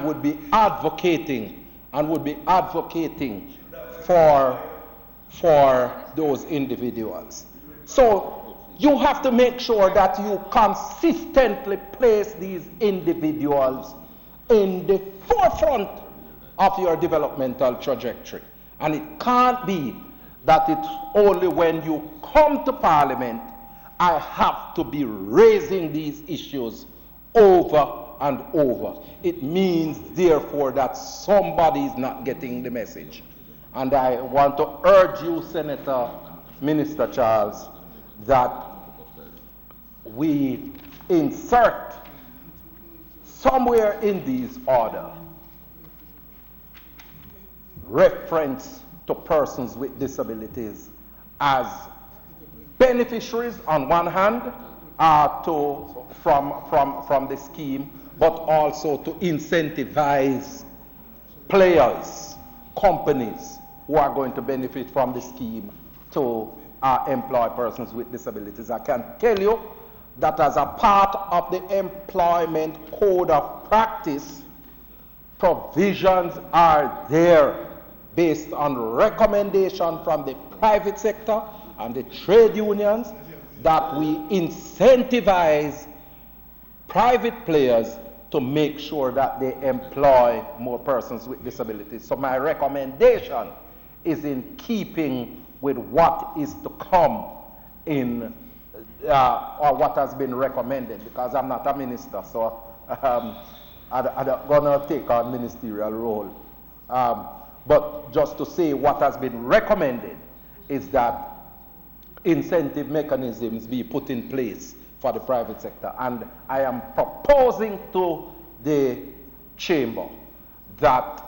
would be advocating for those individuals. So you have to make sure that you consistently place these individuals in the forefront of your developmental trajectory. And it can't be that it's only when you come to Parliament I have to be raising these issues over and over. It means, therefore, that somebody is not getting the message. And I want to urge you, Senator Minister Charles, that we insert somewhere in these order reference to persons with disabilities as beneficiaries on one hand from the scheme, but also to incentivize players, companies who are going to benefit from the scheme to employ persons with disabilities. I can tell you that as a part of the Employment Code of Practice, provisions are there based on recommendation from the private sector and the trade unions that we incentivize private players to make sure that they employ more persons with disabilities. So my recommendation is in keeping with what is to come in, or what has been recommended, because I'm not a minister, so I'm going to take on ministerial role. But just to say what has been recommended is that incentive mechanisms be put in place for the private sector. And I am proposing to the chamber that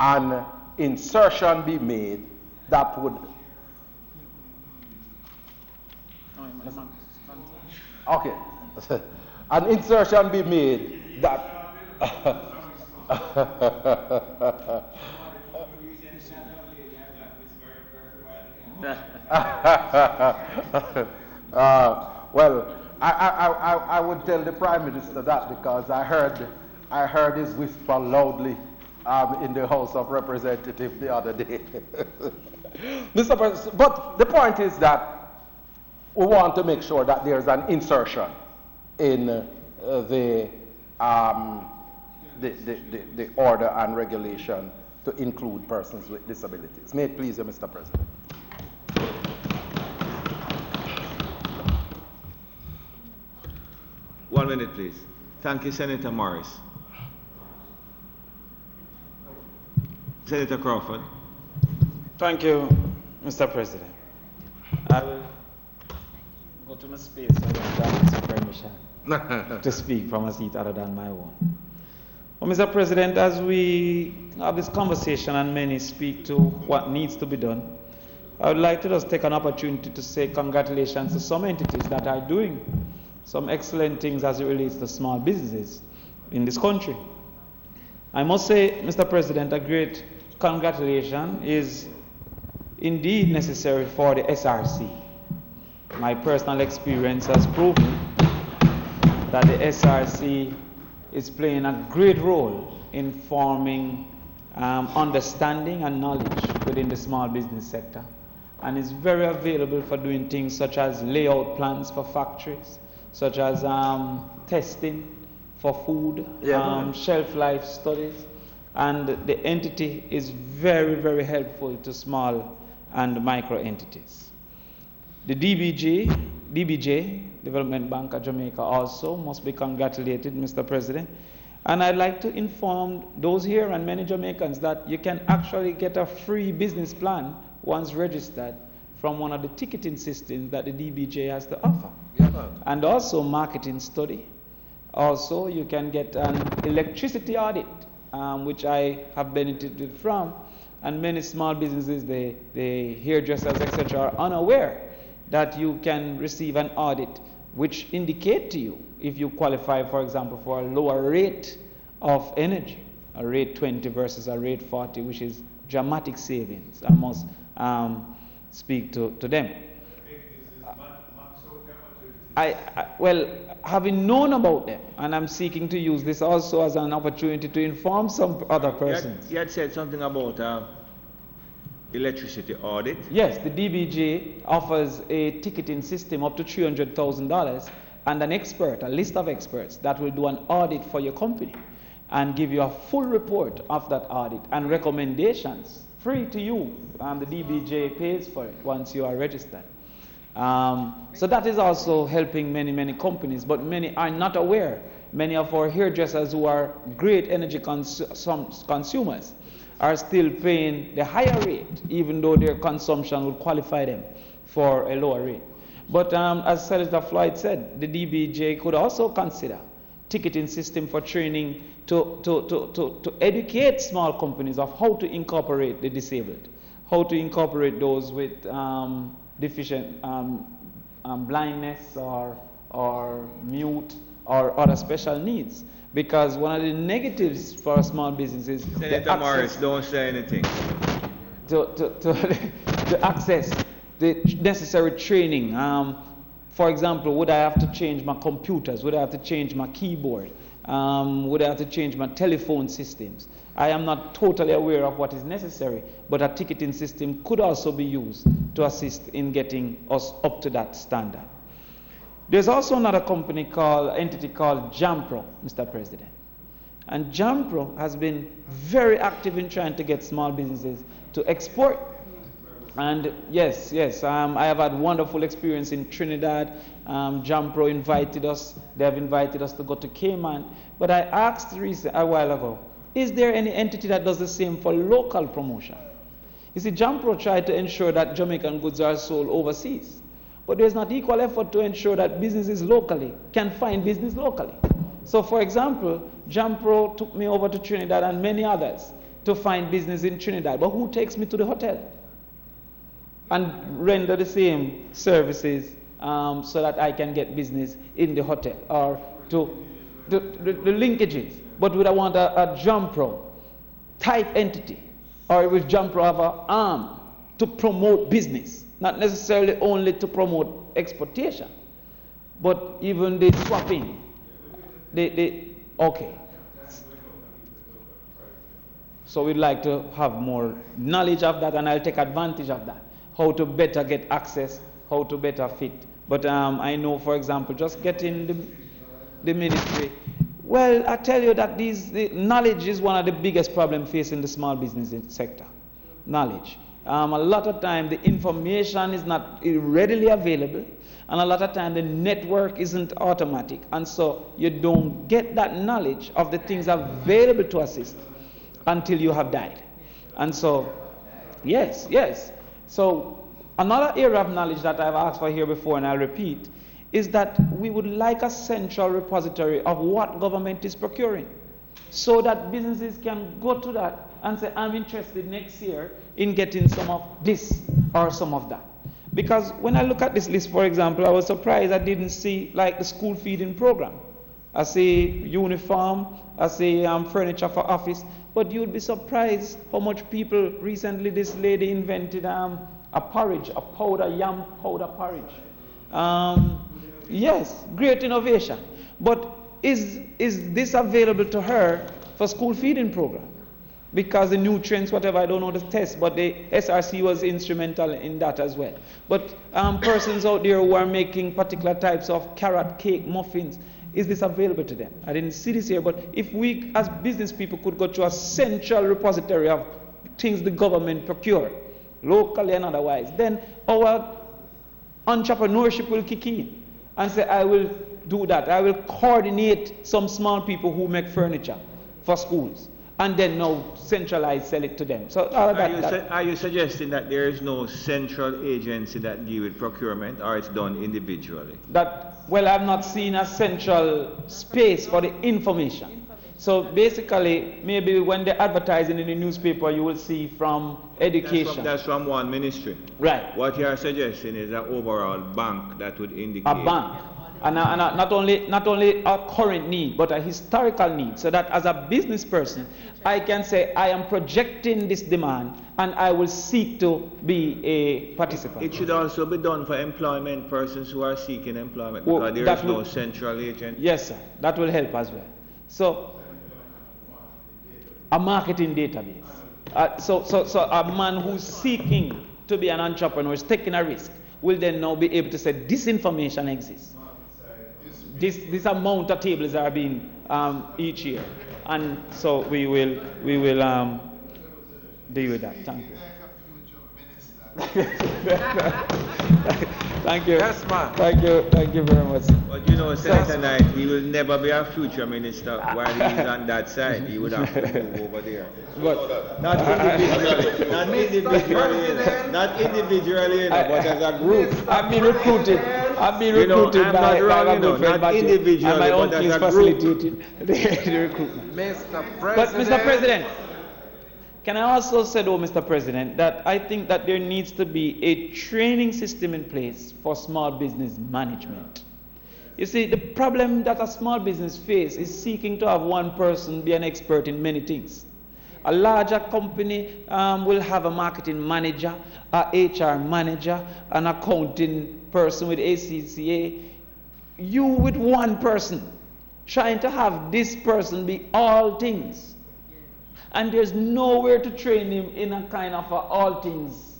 an insertion be made that would... Okay. An insertion be made that... well, I would tell the Prime Minister that, because I heard his whisper loudly in the House of Representatives the other day. Mr. President, but the point is that we want to make sure that there's an insertion in the order and regulation to include persons with disabilities. May it please you, Mr. President. One minute, please. Thank you, Senator Morris. Senator Crawford. Thank you, Mr. President. I will go to my space and ask permission to speak from a seat other than my own. Well, Mr. President, as we have this conversation and many speak to what needs to be done, I would like to just take an opportunity to say congratulations to some entities that are doing some excellent things as it relates to small businesses in this country. I must say, Mr. President, a great congratulation is indeed necessary for the SRC. My personal experience has proven that the SRC is playing a great role in forming understanding and knowledge within the small business sector, and is very available for doing things such as layout plans for factories, such as testing for food, shelf life studies, and the entity is very, very helpful to small and micro entities. The DBJ, Development Bank of Jamaica, also must be congratulated, Mr. President. And I'd like to inform those here and many Jamaicans that you can actually get a free business plan once registered from one of the ticketing systems that the DBJ has to offer. And also marketing study. Also, you can get an electricity audit, which I have benefited from. And many small businesses, the hairdressers, etc., are unaware that you can receive an audit which indicate to you if you qualify, for example, for a lower rate of energy, a rate 20 versus a rate 40, which is dramatic savings. I must speak to them. Well, having known about them, and I'm seeking to use this also as an opportunity to inform some other persons. You had said something about electricity audit. Yes, the DBJ offers a ticketing system up to $300,000 and an expert, a list of experts that will do an audit for your company and give you a full report of that audit and recommendations free to you. The DBJ pays for it once you are registered. So that is also helping many companies, but many are not aware. Many of our hairdressers who are great energy consumers are still paying the higher rate, even though their consumption will qualify them for a lower rate. But as Senator Floyd said, the DBJ could also consider ticketing system for training to educate small companies of how to incorporate the disabled, how to incorporate those with deficient blindness or mute or other special needs. Because one of the negatives for a small business is Senator Morris, don't say anything. To access the necessary training. For example, would I have to change my computers? Would I have to change my keyboard? Would I have to change my telephone systems? I am not totally aware of what is necessary, but a ticketing system could also be used to assist in getting us up to that standard. There's also another entity called JAMPRO, Mr. President. And JAMPRO has been very active in trying to get small businesses to export. And yes, I have had wonderful experience in Trinidad. JAMPRO invited us. They have invited us to go to Cayman. But I asked a while ago, is there any entity that does the same for local promotion? You see, JAMPRO tried to ensure that Jamaican goods are sold overseas. But there's not equal effort to ensure that businesses locally can find business locally. So, for example, JAMPRO took me over to Trinidad and many others to find business in Trinidad. But who takes me to the hotel and render the same services so that I can get business in the hotel, or to the linkages? But would I want a JAMPRO type entity, or would JAMPRO have an arm to promote business? Not necessarily only to promote exportation, but even the swapping. Okay. So we'd like to have more knowledge of that, and I'll take advantage of that. How to better get access, how to better fit. But I know, for example, just getting the ministry. Well, I tell you that the knowledge is one of the biggest problems facing the small business sector. Knowledge. A lot of time the information is not readily available, and a lot of time the network isn't automatic, and so you don't get that knowledge of the things available to assist until you have died. And so, yes. So another area of knowledge that I've asked for here before, and I'll repeat, is that we would like a central repository of what government is procuring, so that businesses can go to that and say, I'm interested next year in getting some of this or some of that. Because when I look at this list, for example, I was surprised I didn't see like the school feeding program. I see uniform, I see furniture for office, but you'd be surprised how much people, recently this lady invented a porridge, a yam powder porridge. Yes, great innovation. But is this available to her for school feeding program? Because the nutrients, whatever, I don't know the test, but the SRC was instrumental in that as well. But persons out there who are making particular types of carrot cake, muffins, is this available to them? I didn't see this here, but if we as business people could go to a central repository of things the government procure, locally and otherwise, then our entrepreneurship will kick in and say, I will do that. I will coordinate some small people who make furniture for schools, and then now centralize, sell it to them. So are you suggesting that there is no central agency that deal with procurement, or it's done individually? Well, I've not seen a central space for the information. So basically, maybe when they're advertising in the newspaper, you will see from education. That's from one ministry. Right. What you are suggesting is an overall bank that would indicate. A bank. And not only a current need, but a historical need, so that as a business person, I can say I am projecting this demand and I will seek to be a participant. It should also be done for employment persons who are seeking employment, because there is no central agent. Yes, sir. That will help as well. So, a marketing database. So a man who's seeking to be an entrepreneur, is taking a risk, will then now be able to say this information exists. This amount of tables are being each year, and so we will deal with that. Thank you. Thank you. Yes, ma'am. Thank you very much. But you know, Senator Knight, he will never be a future minister while he is on that side. He would have to move over there. But not individually, but as a group. I've been recruited. by my good friend Matthew, and my own is facilitated the recruitment. But Mr. President, can I also say, though, Mr. President, that I think that there needs to be a training system in place for small business management. You see, the problem that a small business faces is seeking to have one person be an expert in many things. A larger company will have a marketing manager, a HR manager, an accounting person with ACCA. You with one person, trying to have this person be all things. And there's nowhere to train him in a kind of a all things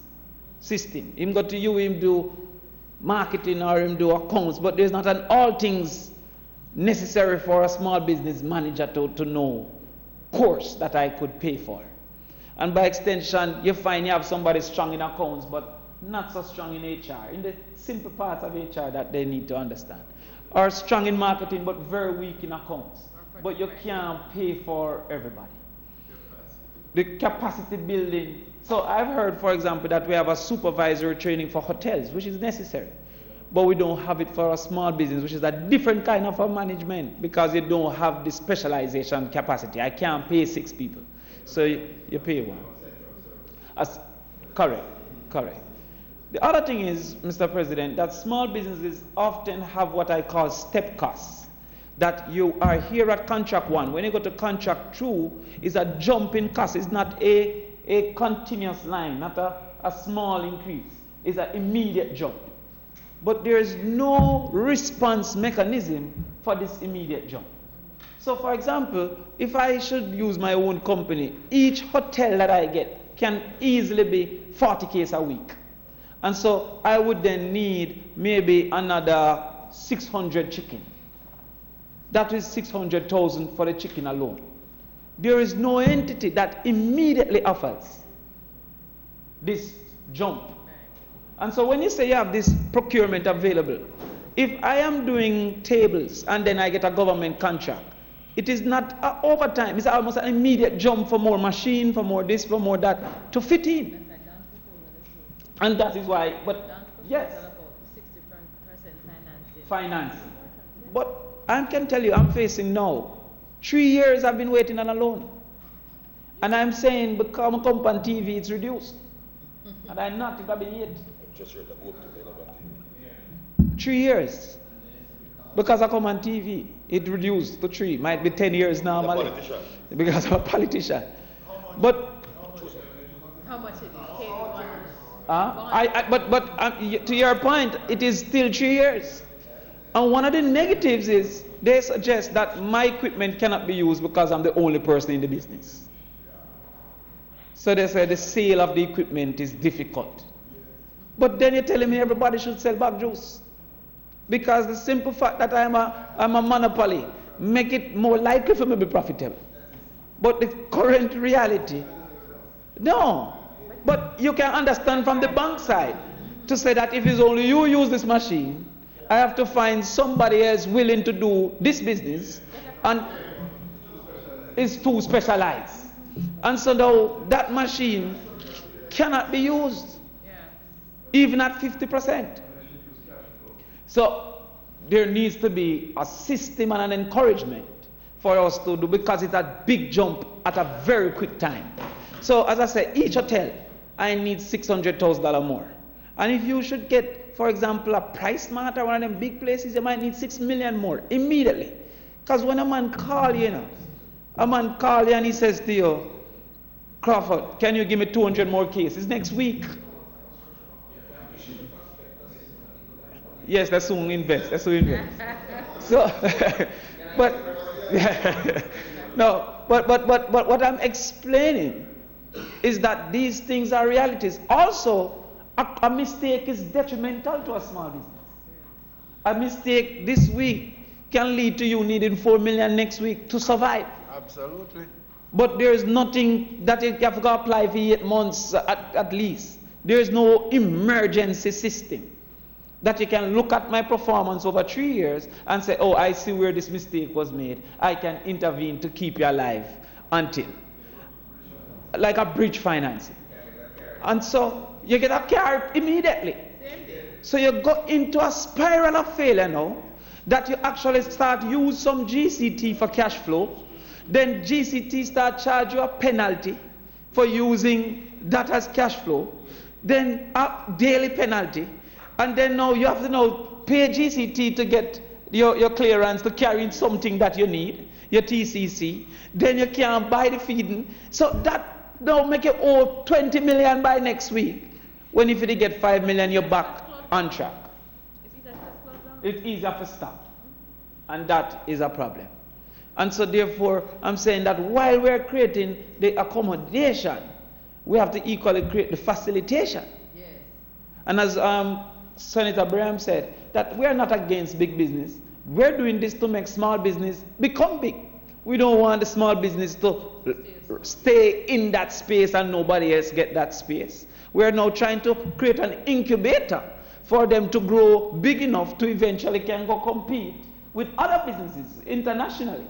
system. Him go to you, him do marketing or him do accounts, but there's not an all things necessary for a small business manager to know course that I could pay for. And by extension, you find you have somebody strong in accounts, but not so strong in HR, in the simple parts of HR that they need to understand. Or strong in marketing, but very weak in accounts. But you can't pay for everybody. The capacity building. So I've heard, for example, that we have a supervisory training for hotels, which is necessary. But we don't have it for a small business, which is a different kind of a management, because you don't have the specialization capacity. I can't pay 6 people. So you pay one. Correct. The other thing is, Mr. President, that small businesses often have what I call step costs. That you are here at contract 1. When you go to contract 2, it's a jump in cost. It's not a continuous line, not a small increase. It's an immediate jump. But there is no response mechanism for this immediate jump. So, for example, if I should use my own company, each hotel that I get can easily be 40 cases a week. And so I would then need maybe another 600 chicken. That is 600,000 for the chicken alone. There is no entity that immediately offers this jump. And so when you say you have this procurement available, if I am doing tables and then I get a government contract, it is not over time. It's almost an immediate jump for more machine, for more this, for more that, to fit in. And that is why, but yes. Financing. But I can tell you, I'm facing now 3 years I've been waiting on a loan. And I'm saying, because I come on TV, it's reduced. And I'm not, it have been yet. 3 years. Because I come on TV, it reduced to 3. Might be 10 years now. Because I'm a politician. But how much is it? but to your point, it is still 3 years. And one of the negatives is they suggest that my equipment cannot be used because I'm the only person in the business. So they say the sale of the equipment is difficult. But then you're telling me everybody should sell back juice. Because the simple fact that I'm a monopoly make it more likely for me to be profitable. But the current reality, no. But you can understand from the bank side to say that if it's only you use this machine, I have to find somebody else willing to do this business and is too specialized. And so now that machine cannot be used, even at 50%. So there needs to be a system and an encouragement for us to do, because it's a big jump at a very quick time. So as I said, each hotel, I need $600,000 more. And if you should get, for example, a Price Mart or one of them big places, you might need $6 million more immediately. Because when a man calls you, a man calls you and he says to you, Crawford, can you give me 200 more cases next week? Yes, that's who invest. That's who invest. So, but no, but what I'm explaining is that these things are realities. Also, a mistake is detrimental to a small business. A mistake this week can lead to you needing $4 million next week to survive. Absolutely. But there is nothing that you have to apply for 8 months at least. There is no emergency system that you can look at my performance over 3 years and say, oh, I see where this mistake was made. I can intervene to keep you alive until. Like a bridge financing. And so you get a car immediately. So you go into a spiral of failure now, that you actually start use some GCT for cash flow. Then GCT start charge you a penalty for using that as cash flow. Then a daily penalty. And then now you have to now pay GCT to get your clearance to carry in something that you need, your TCC. Then you can't buy the feeding. So that now make you owe 20 million by next week. When if you get 5 million, you're back on track. It's easier to stop. And that is a problem. And so therefore, I'm saying that while we're creating the accommodation, we have to equally create the facilitation. Yes. And as Senator Braham said, that we're not against big business. We're doing this to make small business become big. We don't want the small business to stay in that space and nobody else get that space. We're now trying to create an incubator for them to grow big enough to eventually can go compete with other businesses internationally.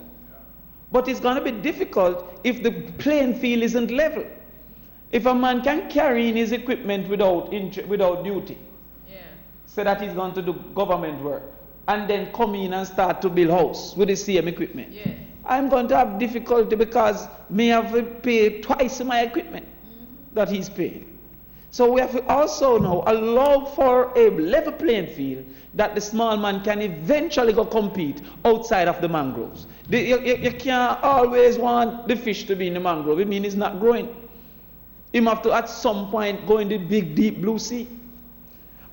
But it's going to be difficult if the playing field isn't level. If a man can carry in his equipment without duty, say that he's going to do government work, and then come in and start to build house with the same equipment, I'm going to have difficulty because me have to pay twice my equipment that he's paying. So we have to also now allow for a level playing field that the small man can eventually go compete outside of the mangroves. You can't always want the fish to be in the mangrove. It means it's not growing. You have to at some point go in the big deep blue sea.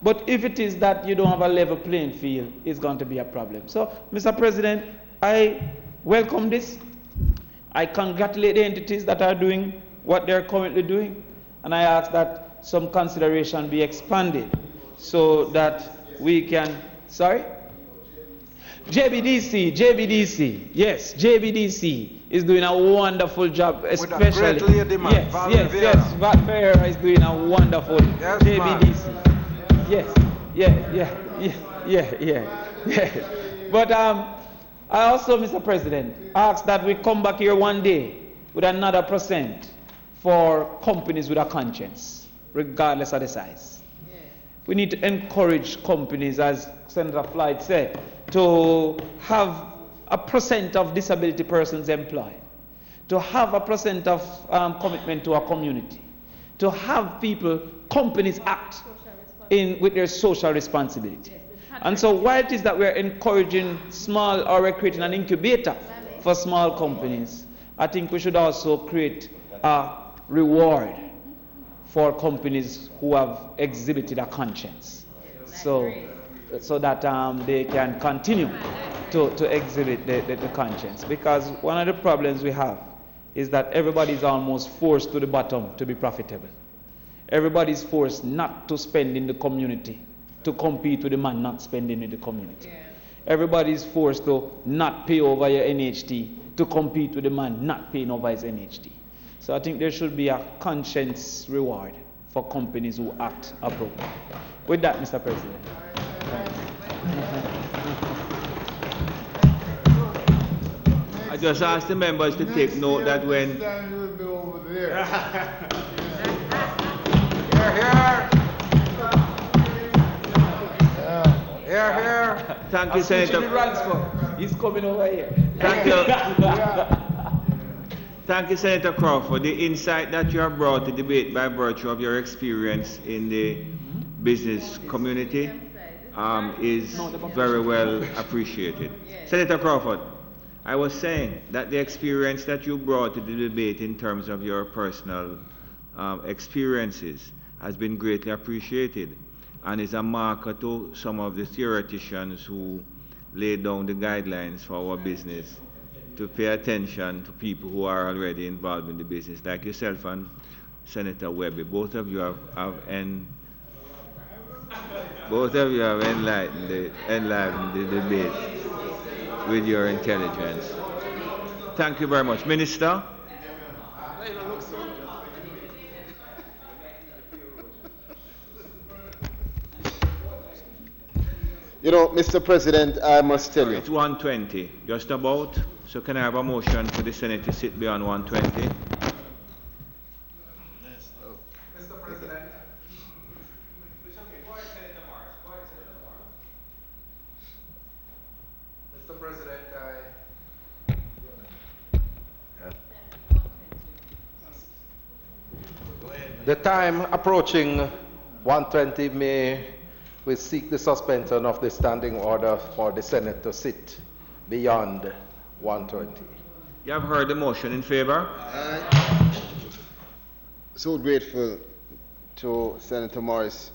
But if it is that you don't have a level playing field, it's going to be a problem. So, Mr. President, I welcome this. I congratulate the entities that are doing what they're currently doing. And I ask that some consideration be expanded so that we can, sorry? JBDC, yes, JBDC is doing a wonderful job, especially. With a great lady, man, yes, Val Ferreira is doing a wonderful JBDC. Man. Yes. But I also, Mr. President, ask that we come back here one day with another % for companies with a conscience, regardless of the size. We need to encourage companies, as Senator Floyd said, to have a % of disability persons employed, to have a % of commitment to our community, to have companies act with their social responsibility. And so while it is that we're encouraging small, or we're creating an incubator for small companies, I think we should also create a reward for companies who have exhibited a conscience. So so that they can continue to exhibit the conscience. Because one of the problems we have is that everybody is almost forced to the bottom to be profitable. Everybody is forced not to spend in the community, to compete with the man not spending in the community. Yeah. Everybody is forced to not pay over your NHT, to compete with the man not paying over his NHT. So I think there should be a conscience reward for companies who act appropriately. With that, Mr. President. I just asked the members to take note that when... Here. Thank you, Senator. He's coming over here. Thank you. Thank you, Senator Crawford. The insight that you have brought to debate by virtue of your experience in the business community is very well appreciated. Senator Crawford, I was saying that the experience that you brought to the debate in terms of your personal experiences has been greatly appreciated and is a marker to some of the theoreticians who lay down the guidelines for our business to pay attention to people who are already involved in the business, like yourself and Senator Webby. Both of you have enlightened the debate with your intelligence. Thank you very much. Minister? You know, Mr. President, I must tell you. It's 1:20, just about. So can I have a motion for the Senate to sit beyond 1:20? Mr. President. Mr. President, the time approaching 1:20 may we seek the suspension of the standing order for the Senate to sit beyond 1:20. You have heard the motion. In favor? So grateful to Senator Morris.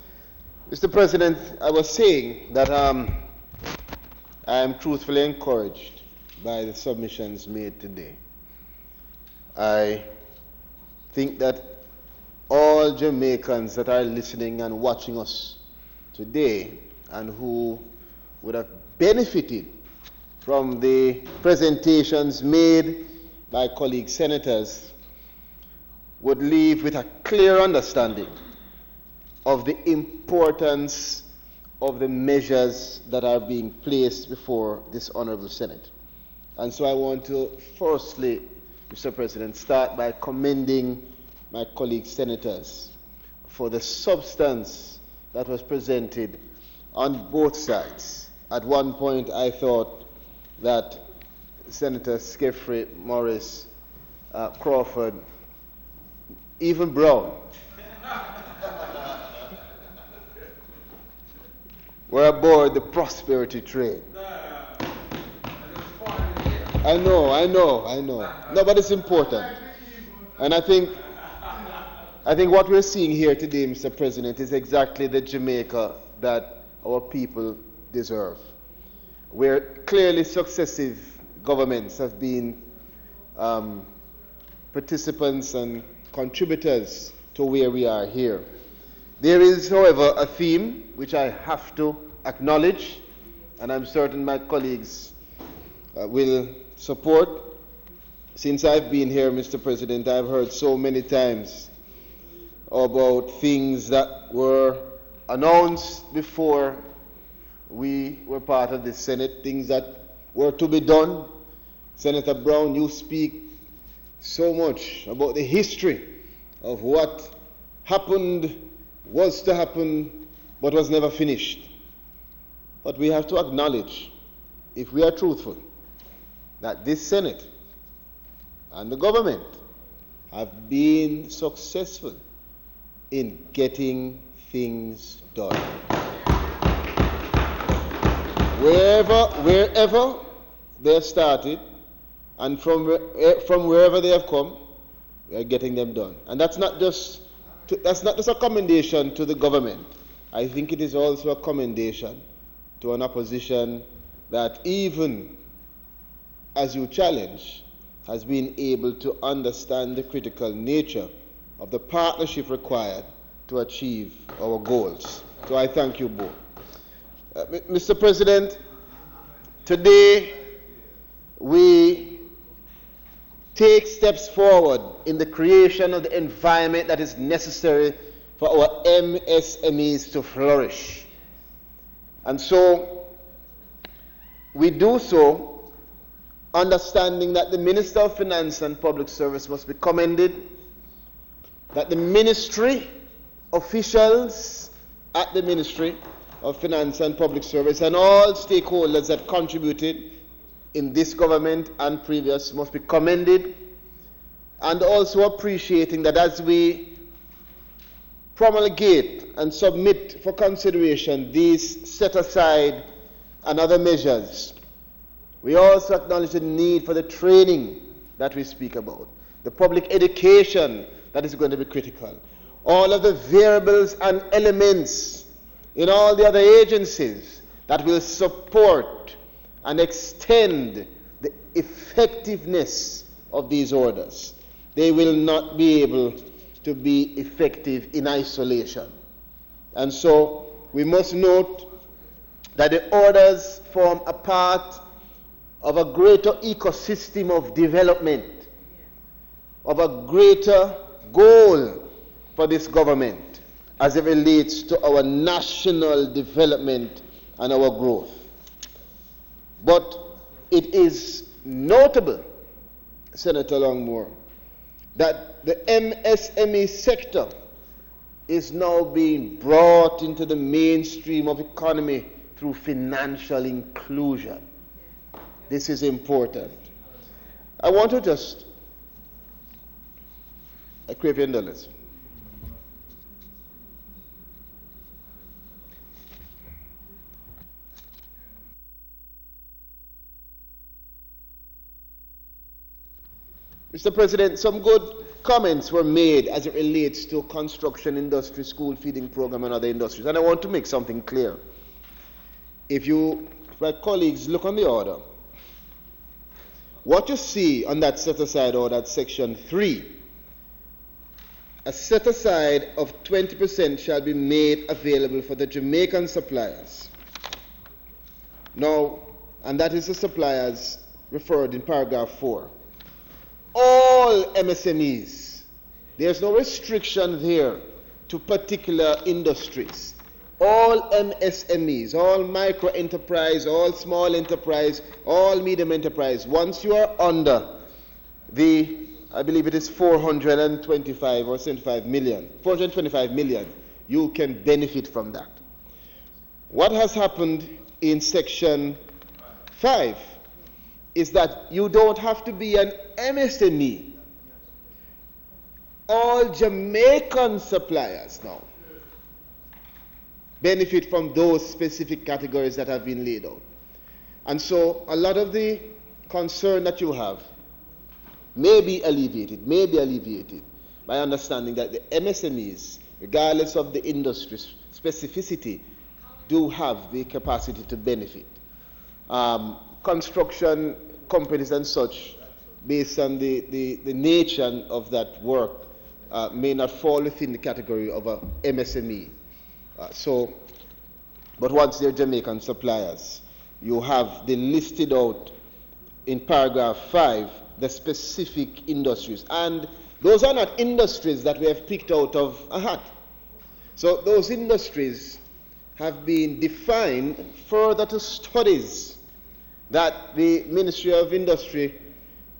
Mr. President, I was saying that I am truthfully encouraged by the submissions made today. I think that all Jamaicans that are listening and watching us today and who would have benefited from the presentations made by colleague senators would leave with a clear understanding of the importance of the measures that are being placed before this Honourable Senate. And so I want to firstly, Mr. President, start by commending my colleague senators for the substance that was presented on both sides. At one point, I thought that Senator Skeffrey, Morris, Crawford, even Brown were aboard the prosperity train. I know. No, but it's important. And I think what we're seeing here today, Mr. President, is exactly the Jamaica that our people deserve, where clearly successive governments have been participants and contributors to where we are here. There is, however, a theme which I have to acknowledge, and I'm certain my colleagues will support. Since I've been here, Mr. President, I've heard so many times about things that were announced before we were part of the Senate, things that were to be done. Senator Brown, you speak so much about the history of what happened, was to happen, but was never finished. But we have to acknowledge, if we are truthful, that this Senate and the government have been successful in getting things done. Wherever they have started, and from wherever they have come, we are getting them done. And that's not just a commendation to the government. I think it is also a commendation to an opposition that, even as you challenge, has been able to understand the critical nature of the partnership required to achieve our goals. So I thank you both. Mr. President, today we take steps forward in the creation of the environment that is necessary for our MSMEs to flourish. And so we do so understanding that the Minister of Finance and Public Service must be commended, that the ministry officials at the Ministry of Finance and Public Service and all stakeholders that contributed in this government and previous must be commended, and also appreciating that as we promulgate and submit for consideration these set aside and other measures, we also acknowledge the need for the training that we speak about, the public education that is going to be critical, all of the variables and elements in all the other agencies that will support and extend the effectiveness of these orders. They will not be able to be effective in isolation. And so we must note that the orders form a part of a greater ecosystem of development, of a greater goal for this government as it relates to our national development and our growth. But it is notable, Senator Longmore, that the MSME sector is now being brought into the mainstream of economy through financial inclusion. This is important. I want to just crave your indulgence. Mr. President, some good comments were made as it relates to construction industry, school feeding program, and other industries. And I want to make something clear. If you, my colleagues, look on the order, what you see on that set-aside order, that section 3, a set-aside of 20% shall be made available for the Jamaican suppliers. Now, and that is the suppliers referred in paragraph 4. All MSMEs, there's no restriction there to particular industries. All MSMEs, all micro enterprise, all small enterprise, all medium enterprise, once you are under the, I believe it is 425 or 75 million, 425 million, you can benefit from that. What has happened in section 5 is that you don't have to be an MSME. All Jamaican suppliers now benefit from those specific categories that have been laid out. And so a lot of the concern that you have may be alleviated by understanding that the MSMEs, regardless of the industry specificity, do have the capacity to benefit. Construction companies and such, based on the nature of that work, may not fall within the category of a MSME. But once they're Jamaican suppliers, you have the listed out in paragraph 5 the specific industries. And those are not industries that we have picked out of a hat. So those industries have been defined further to studies that the Ministry of Industry,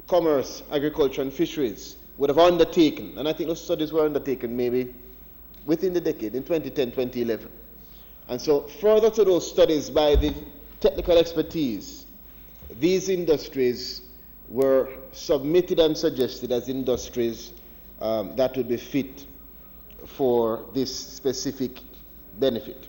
Commerce, Agriculture and Fisheries would have undertaken. And I think those studies were undertaken maybe within the decade, in 2010, 2011. And so further to those studies by the technical expertise, these industries were submitted and suggested as industries that would be fit for this specific benefit.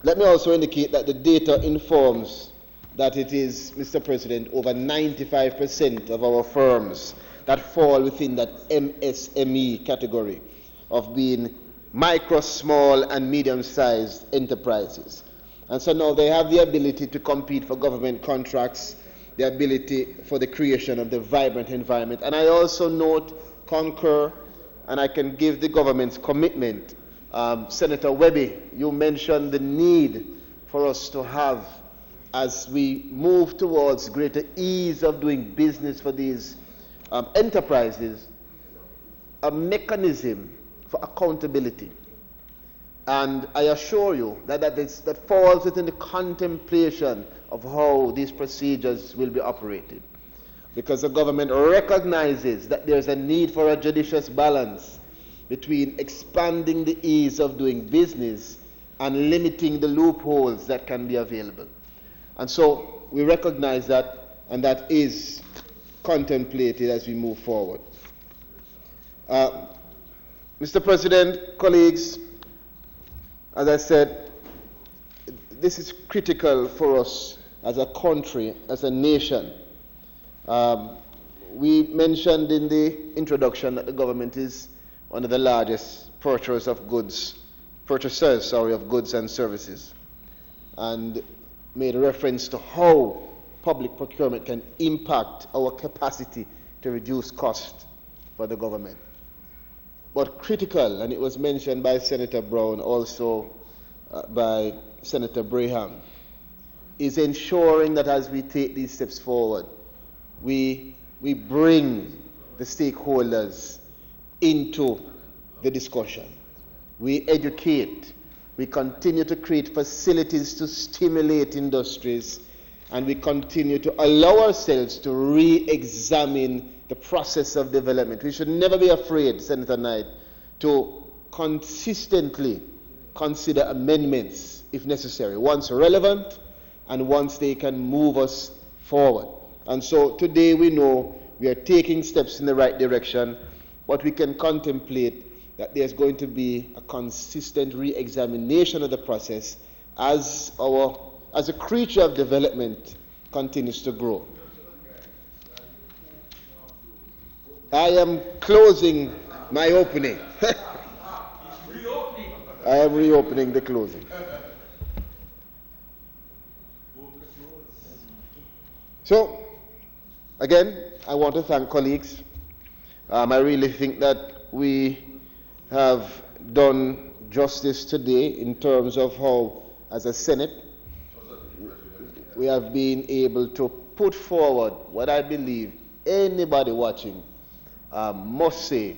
Let me also indicate that the data informs that it is, Mr. President, over 95% of our firms that fall within that MSME category of being micro, small, and medium-sized enterprises. And so now they have the ability to compete for government contracts, the ability for the creation of the vibrant environment. And I also note, concur, and I can give the government's commitment. Senator Webby, you mentioned the need for us to have, as we move towards greater ease of doing business for these enterprises, a mechanism for accountability. And I assure you that falls within the contemplation of how these procedures will be operated. Because the government recognizes that there's a need for a judicious balance between expanding the ease of doing business and limiting the loopholes that can be available. And so we recognize that, and that is contemplated as we move forward. Mr. President, colleagues, as I said, this is critical for us as a country, as a nation. We mentioned in the introduction that the government is one of the largest purchasers of goods and services, and made reference to how public procurement can impact our capacity to reduce cost for the government. But critical, and it was mentioned by Senator Brown, also by Senator Braham, is ensuring that as we take these steps forward, we bring the stakeholders into the discussion. We educate, we continue to create facilities to stimulate industries, and we continue to allow ourselves to re-examine the process of development. We should never be afraid, Senator Knight, to consistently consider amendments if necessary, once relevant and once they can move us forward. And so today we know we are taking steps in the right direction, but we can contemplate that there's going to be a consistent re-examination of the process as a creature of development continues to grow. I am closing my opening. I am reopening the closing. So, again, I want to thank colleagues. I really think that we have done justice today in terms of how, as a Senate, we have been able to put forward what I believe anybody watching must say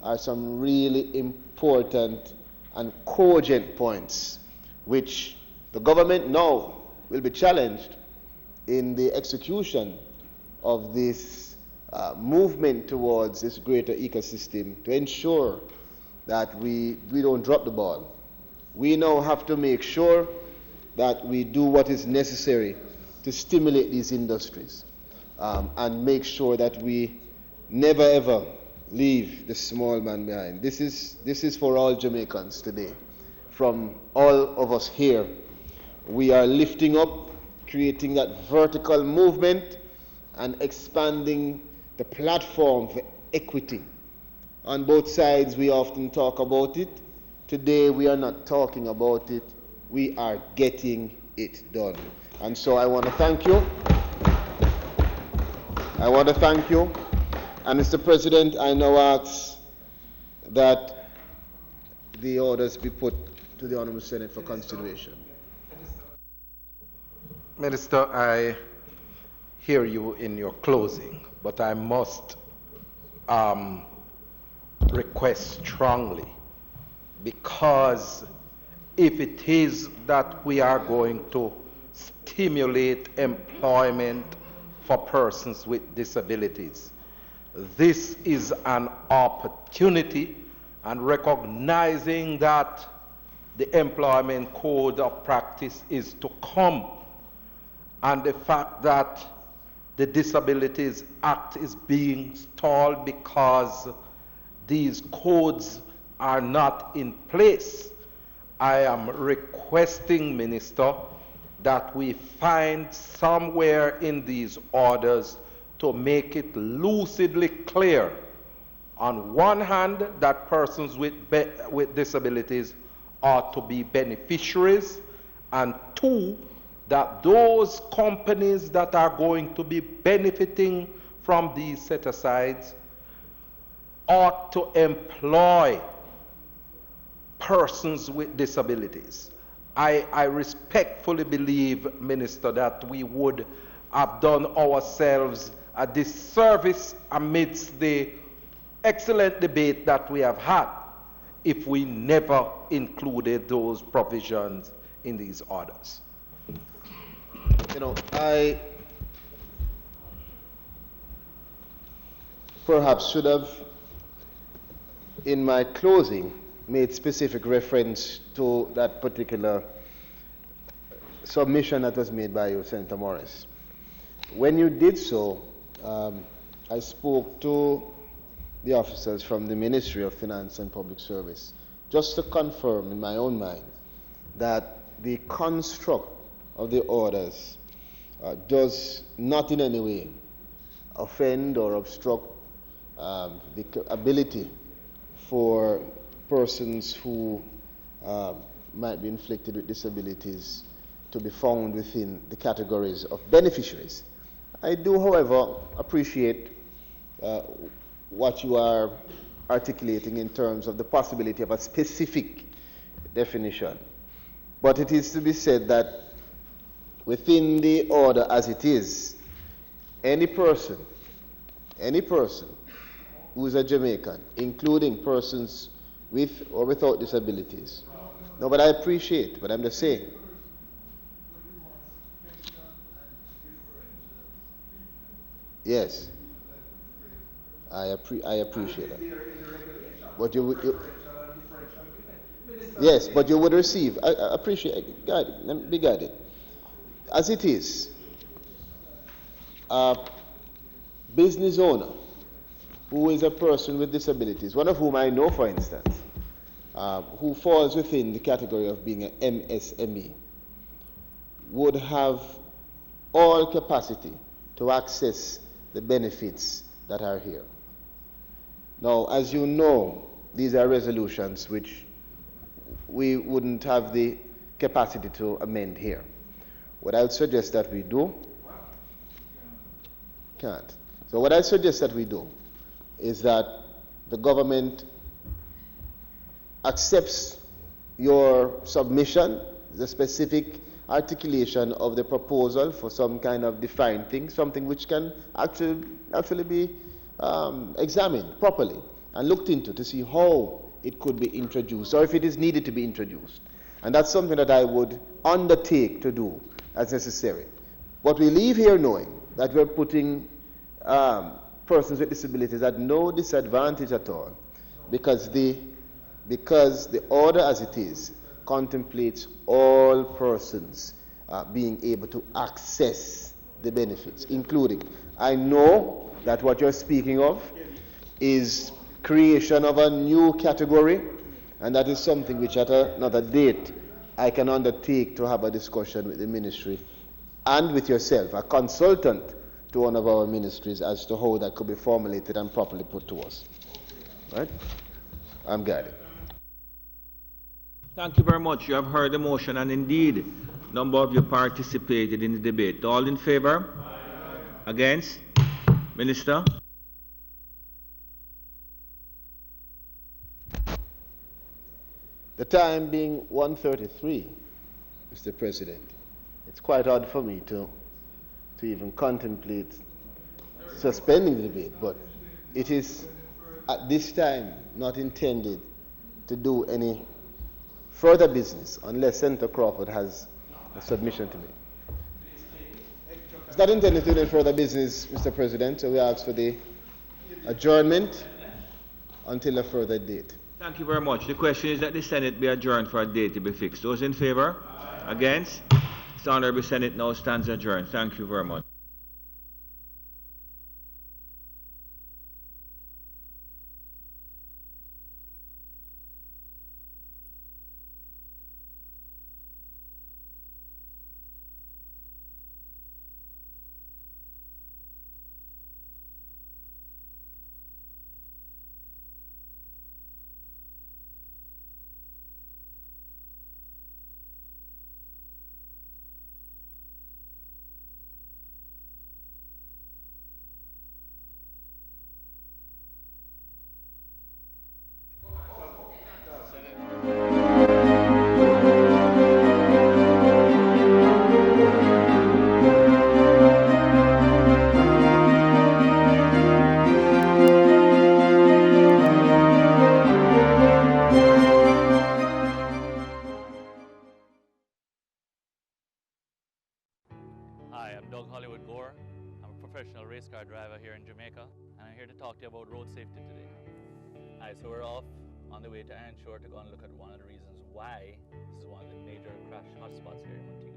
are some really important and cogent points, which the government now will be challenged in the execution of this movement towards this greater ecosystem to ensure that we don't drop the ball. We now have to make sure that we do what is necessary to stimulate these industries and make sure that we never ever leave the small man behind. This is for all Jamaicans today. From all of us here, we are lifting up, creating that vertical movement and expanding the platform for equity. On both sides, we often talk about it. Today, we are not talking about it. We are getting it done. And so I want to thank you. And Mr. President, I now ask that the orders be put to the Honourable Senate for consideration. Minister, I hear you in your closing, but I must request strongly, because if it is that we are going to stimulate employment for persons with disabilities, this is an opportunity, and recognizing that the employment code of practice is to come, and the fact that the Disabilities Act is being stalled because these codes are not in place, I am requesting, Minister, that we find somewhere in these orders to make it lucidly clear, on one hand, that persons with disabilities are to be beneficiaries, And two, that those companies that are going to be benefiting from these set-asides ought to employ persons with disabilities. I respectfully believe, Minister, that we would have done ourselves a disservice amidst the excellent debate that we have had if we never included those provisions in these orders. You know, I perhaps should have, in my closing, made specific reference to that particular submission that was made by you, Senator Morris. When you did so, I spoke to the officers from the Ministry of Finance and Public Service just to confirm in my own mind that the construct of the orders does not in any way offend or obstruct the ability for persons who might be inflicted with disabilities to be found within the categories of beneficiaries. I do, however, appreciate what you are articulating in terms of the possibility of a specific definition. But it is to be said that within the order as it is, any person who is a Jamaican, including persons with or without disabilities. No, but I appreciate, but I'm just saying. Yes, I appreciate that. But yes, but you would receive. I appreciate. Guided. Let me be guided. As it is, a business owner who is a person with disabilities, one of whom I know, for instance, who falls within the category of being an MSME, would have all capacity to access the benefits that are here. Now, as you know, these are resolutions which we wouldn't have the capacity to amend here. What I would suggest that we do, can't. So what I suggest that we do is that the government accepts your submission, the specific articulation of the proposal for some kind of defined thing, something which can actually be examined properly and looked into to see how it could be introduced or if it is needed to be introduced. And that's something that I would undertake to do as necessary. But we leave here knowing that we're putting persons with disabilities at no disadvantage at all, because the order as it is contemplates all persons being able to access the benefits, including, I know that what you're speaking of is creation of a new category, and that is something which at another date I can undertake to have a discussion with the ministry and with yourself, a consultant to one of our ministries, as to how that could be formulated and properly put to us. Right? I'm guided. Thank you very much. You have heard the motion, and indeed, a number of you participated in the debate. All in favor? Aye. Against? Minister? The time being 1:33, Mr. President, it's quite odd for me to even contemplate suspending the debate, but it is at this time not intended to do any further business unless Senator Crawford has a submission to make. It's not intended to do any further business, Mr. President, so we ask for the adjournment until a further date. Thank you very much. The question is that the Senate be adjourned for a date to be fixed. Those in favor? Aye. Against? The Honourable Senate now stands adjourned. Thank you very much. Hi, I'm Doug Hollywood Gore. I'm a professional race car driver here in Jamaica, and I'm here to talk to you about road safety today. Hi, so we're off on the way to Iron Shore to go and look at one of the reasons why this is one of the major crash hotspots here in Montego.